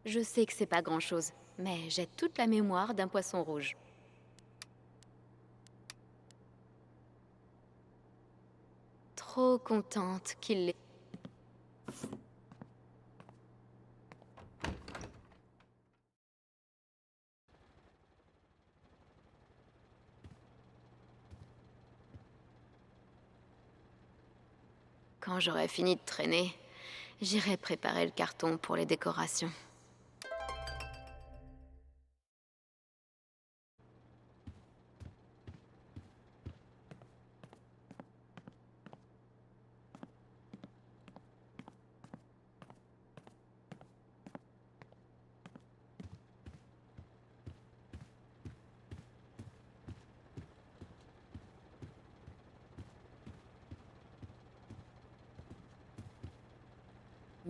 Je sais que c'est pas grand-chose, mais j'ai toute la mémoire d'un poisson rouge. Trop contente qu'il l'ait. Quand j'aurai fini de traîner, j'irai préparer le carton pour les décorations.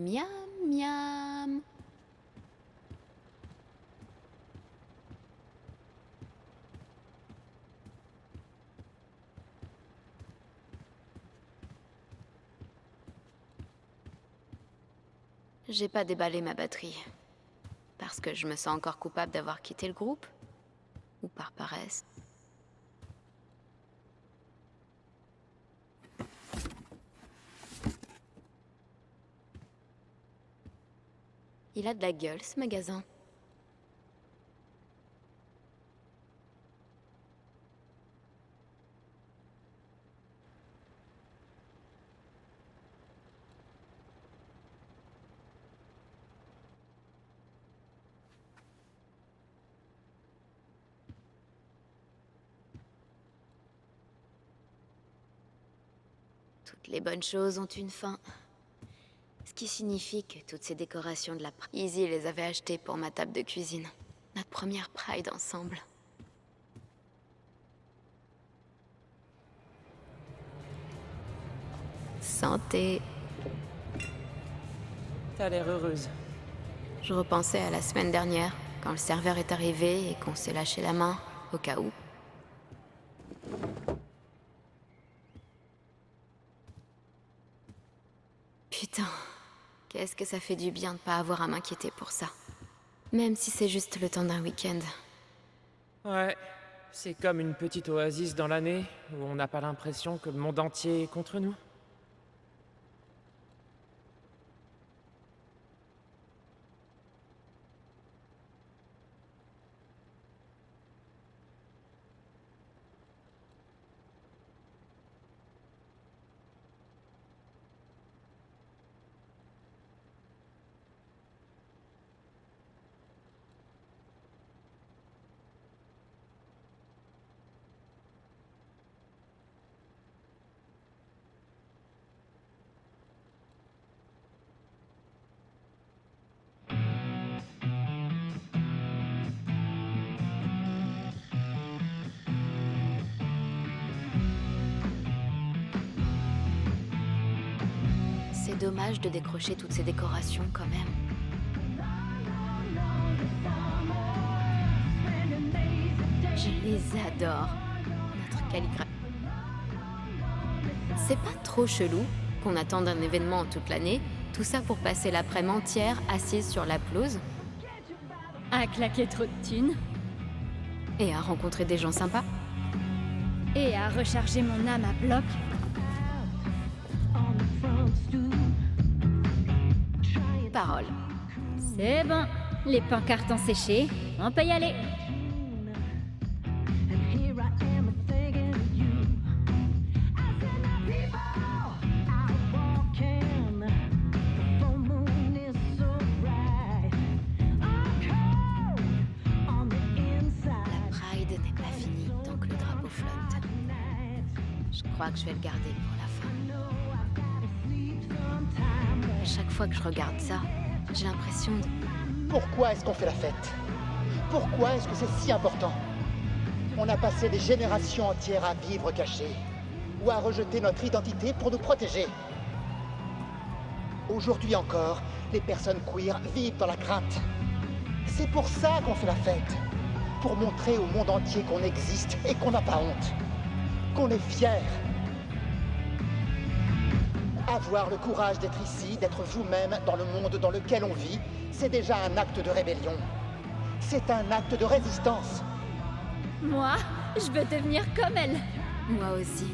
Miam, miam. J'ai pas déballé ma batterie. Parce que je me sens encore coupable d'avoir quitté le groupe? Ou par paresse? Il a de la gueule, ce magasin. Toutes les bonnes choses ont une fin. Ce qui signifie que toutes ces décorations de la Izzy les avait achetées pour ma table de cuisine. Notre première Pride ensemble. Santé. T'as l'air heureuse. Je repensais à la semaine dernière, quand le serveur est arrivé et qu'on s'est lâché la main, au cas où. Putain, qu'est-ce que ça fait du bien de pas avoir à m'inquiéter pour ça. Même si c'est juste le temps d'un week-end. Ouais, c'est comme une petite oasis dans l'année où on n'a pas l'impression que le monde entier est contre nous. C'est dommage de décrocher toutes ces décorations quand même. Je les adore. Notre calligraphie. C'est pas trop chelou qu'on attende un événement toute l'année, tout ça pour passer l'après-midi entière assise sur la pelouse À claquer trop de thunes et à rencontrer des gens sympas. et à recharger mon âme à bloc. Parole. C'est bon, les pancartes ont séché, on peut y aller. La Pride n'est pas finie tant que le drapeau flotte. Je crois que je vais le garder pour la fin. À chaque fois que je regarde ça, j'ai l'impression de... Pourquoi est-ce qu'on fait la fête? Pourquoi est-ce que c'est si important? On a passé des générations entières à vivre cachés, ou à rejeter notre identité pour nous protéger. Aujourd'hui encore, les personnes queer vivent dans la crainte. C'est pour ça qu'on fait la fête. Pour montrer au monde entier qu'on existe et qu'on n'a pas honte. Qu'on est fiers. Avoir le courage d'être ici, d'être vous-même dans le monde dans lequel on vit, c'est déjà un acte de rébellion. C'est un acte de résistance. Moi, je veux devenir comme elle. Moi aussi.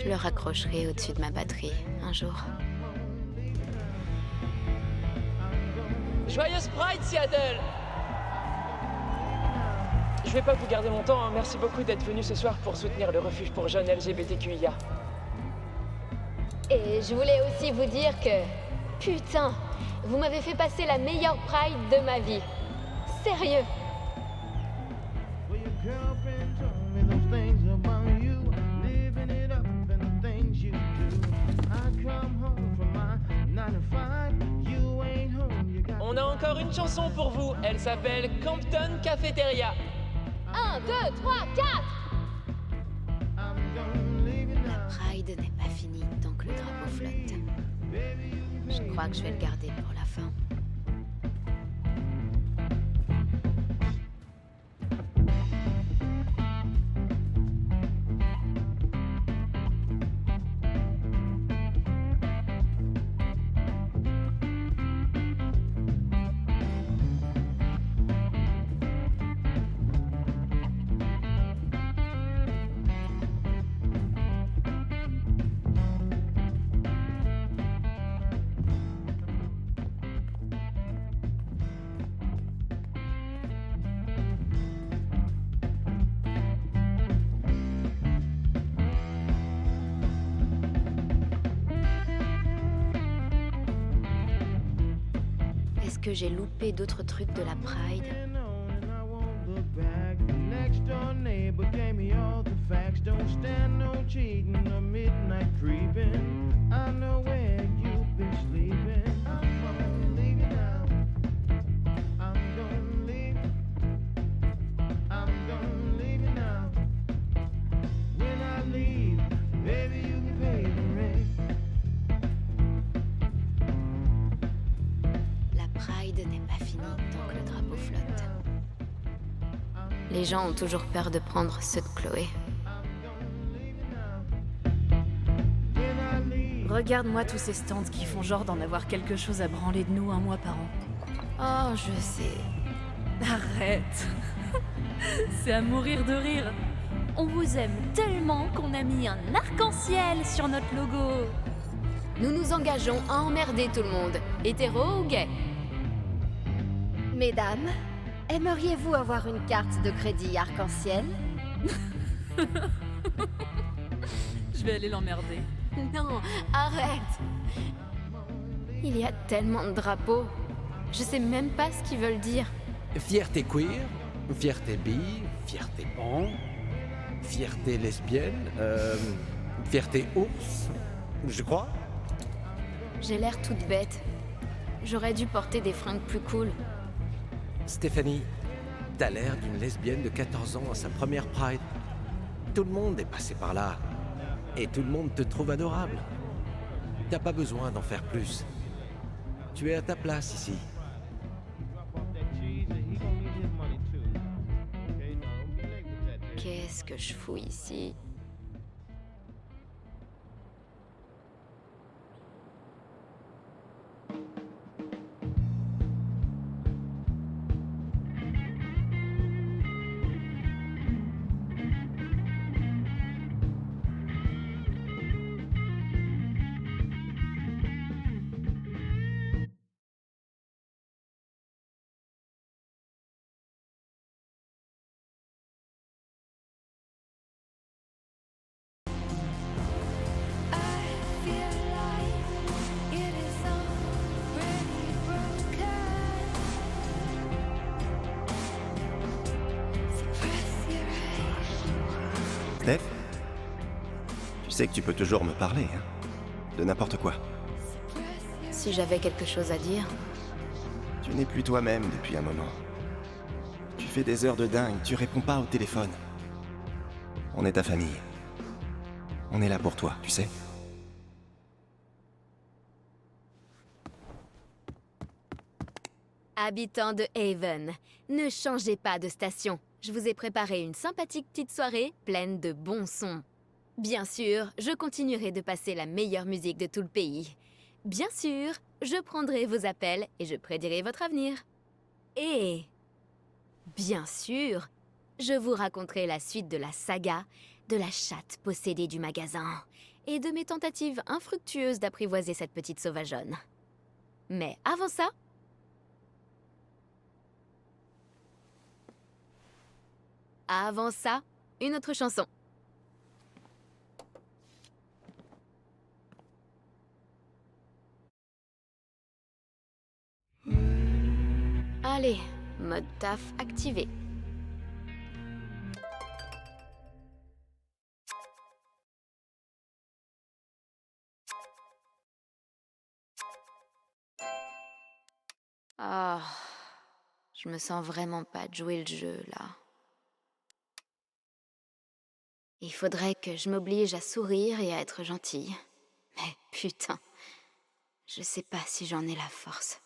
Je le raccrocherai au-dessus de ma batterie, un jour. Joyeuse Pride, Seattle! Je vais pas vous garder longtemps, hein. Merci beaucoup d'être venu ce soir pour soutenir le refuge pour jeunes LGBTQIA. Et je voulais aussi vous dire que... Putain, vous m'avez fait passer la meilleure Pride de ma vie. Sérieux. Well, your girlfriend told me those things about you, living it up and the things you do. I come home from my 9 to 5, you ain't home, you got... On a encore une chanson pour vous, elle s'appelle Campton Cafeteria. 1, 2, 3, 4! La Pride n'est pas finie tant que le drapeau flotte. Je crois que je vais le garder pour la fin. Est-ce que j'ai loupé d'autres trucs de la Pride? Next door neighbor gave me all the facts. Don't stand no cheating or midnight creeping. I know where you've been sleeping. I'm gonna leave you now. I'm gonna leave. I'm gonna leave you now. When I leave, baby, you can pay the rent. La Pride n'est pas finie tant que le drapeau flotte. Les gens ont toujours peur de prendre ceux de Chloé. Regarde-moi tous ces stands qui font genre d'en avoir quelque chose à branler de nous un mois par an. Oh, je sais. Arrête. C'est à mourir de rire. On vous aime tellement qu'on a mis un arc-en-ciel sur notre logo. Nous nous engageons à emmerder tout le monde, hétéro ou gay. Mesdames, aimeriez-vous avoir une carte de crédit arc-en-ciel? Je vais aller l'emmerder. Non, arrête. Il y a tellement de drapeaux. Je sais même pas ce qu'ils veulent dire. Fierté queer, fierté bi, fierté pan, fierté lesbienne, fierté ours, je crois. J'ai l'air toute bête. J'aurais dû porter des fringues plus cool. Stéphanie, t'as l'air d'une lesbienne de 14 ans à sa première Pride. Tout le monde est passé par là. Et tout le monde te trouve adorable. T'as pas besoin d'en faire plus. Tu es à ta place ici. Qu'est-ce que je fous ici? Steph, tu sais que tu peux toujours me parler, hein, de n'importe quoi. Si j'avais quelque chose à dire. Tu n'es plus toi-même depuis un moment. Tu fais des heures de dingue, tu réponds pas au téléphone. On est ta famille. On est là pour toi, tu sais. Habitants de Haven, ne changez pas de station. Je vous ai préparé une sympathique petite soirée pleine de bons sons. Bien sûr, je continuerai de passer la meilleure musique de tout le pays. Bien sûr, je prendrai vos appels et je prédirai votre avenir. Et... bien sûr, je vous raconterai la suite de la saga de la chatte possédée du magasin et de mes tentatives infructueuses d'apprivoiser cette petite sauvageonne. Mais avant ça, Avant ça, une autre chanson. Allez, mode taf activé. Ah, je me sens vraiment pas de jouer le jeu, là. Il faudrait que je m'oblige à sourire et à être gentille. Mais putain, je sais pas si j'en ai la force.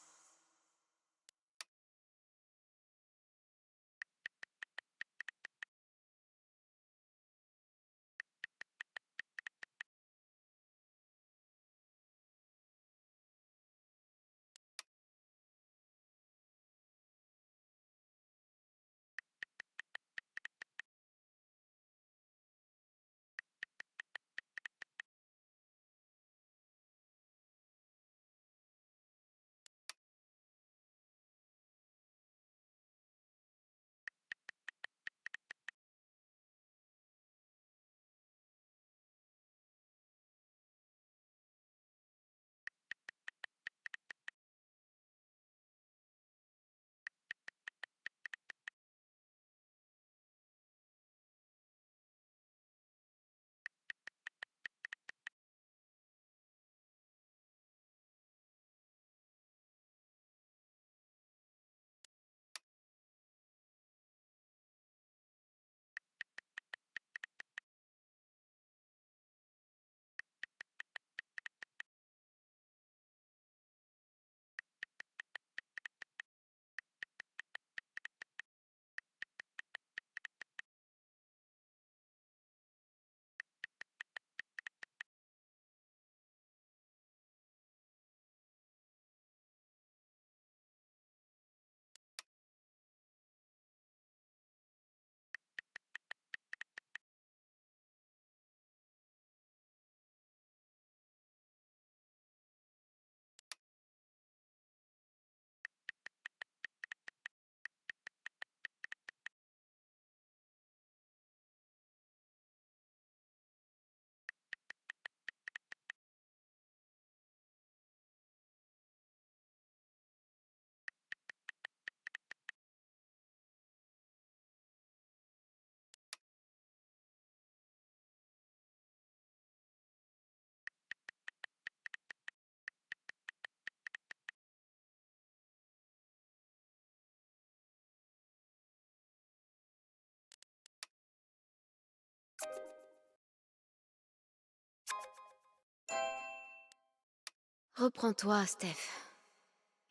Reprends-toi, Steph.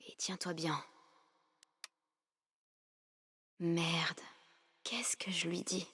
Et tiens-toi bien. Merde. Qu'est-ce que je lui dis?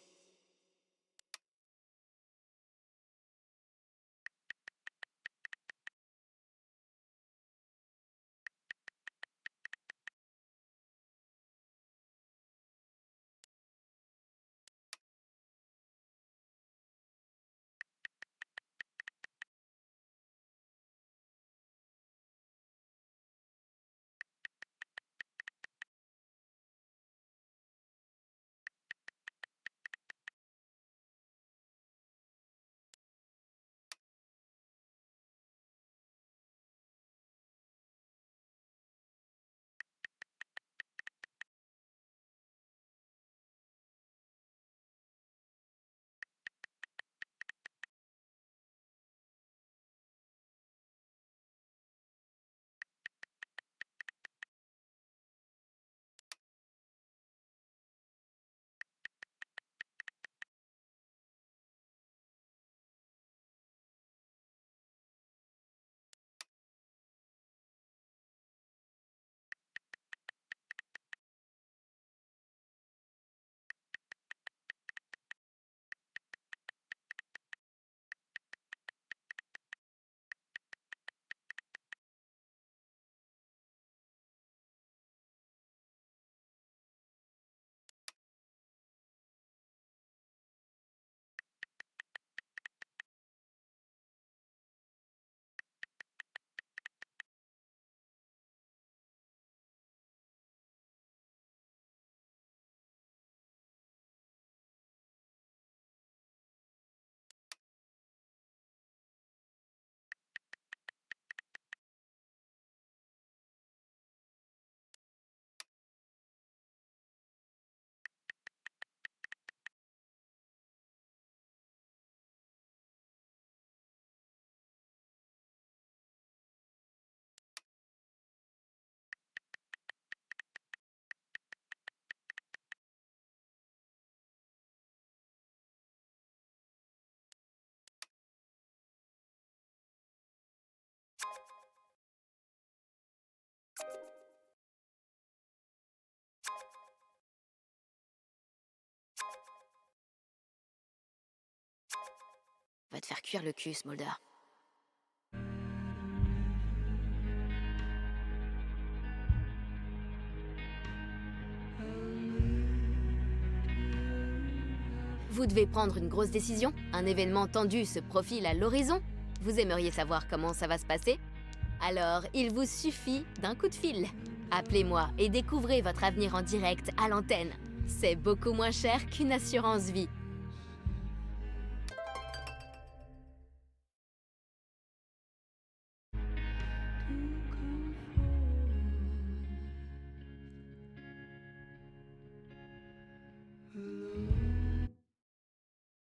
Va te faire cuire le cul, Smolder. Vous devez prendre une grosse décision. Un événement tendu se profile à l'horizon. Vous aimeriez savoir comment ça va se passer? Alors, il vous suffit d'un coup de fil. Appelez-moi et découvrez votre avenir en direct à l'antenne. C'est beaucoup moins cher qu'une assurance vie.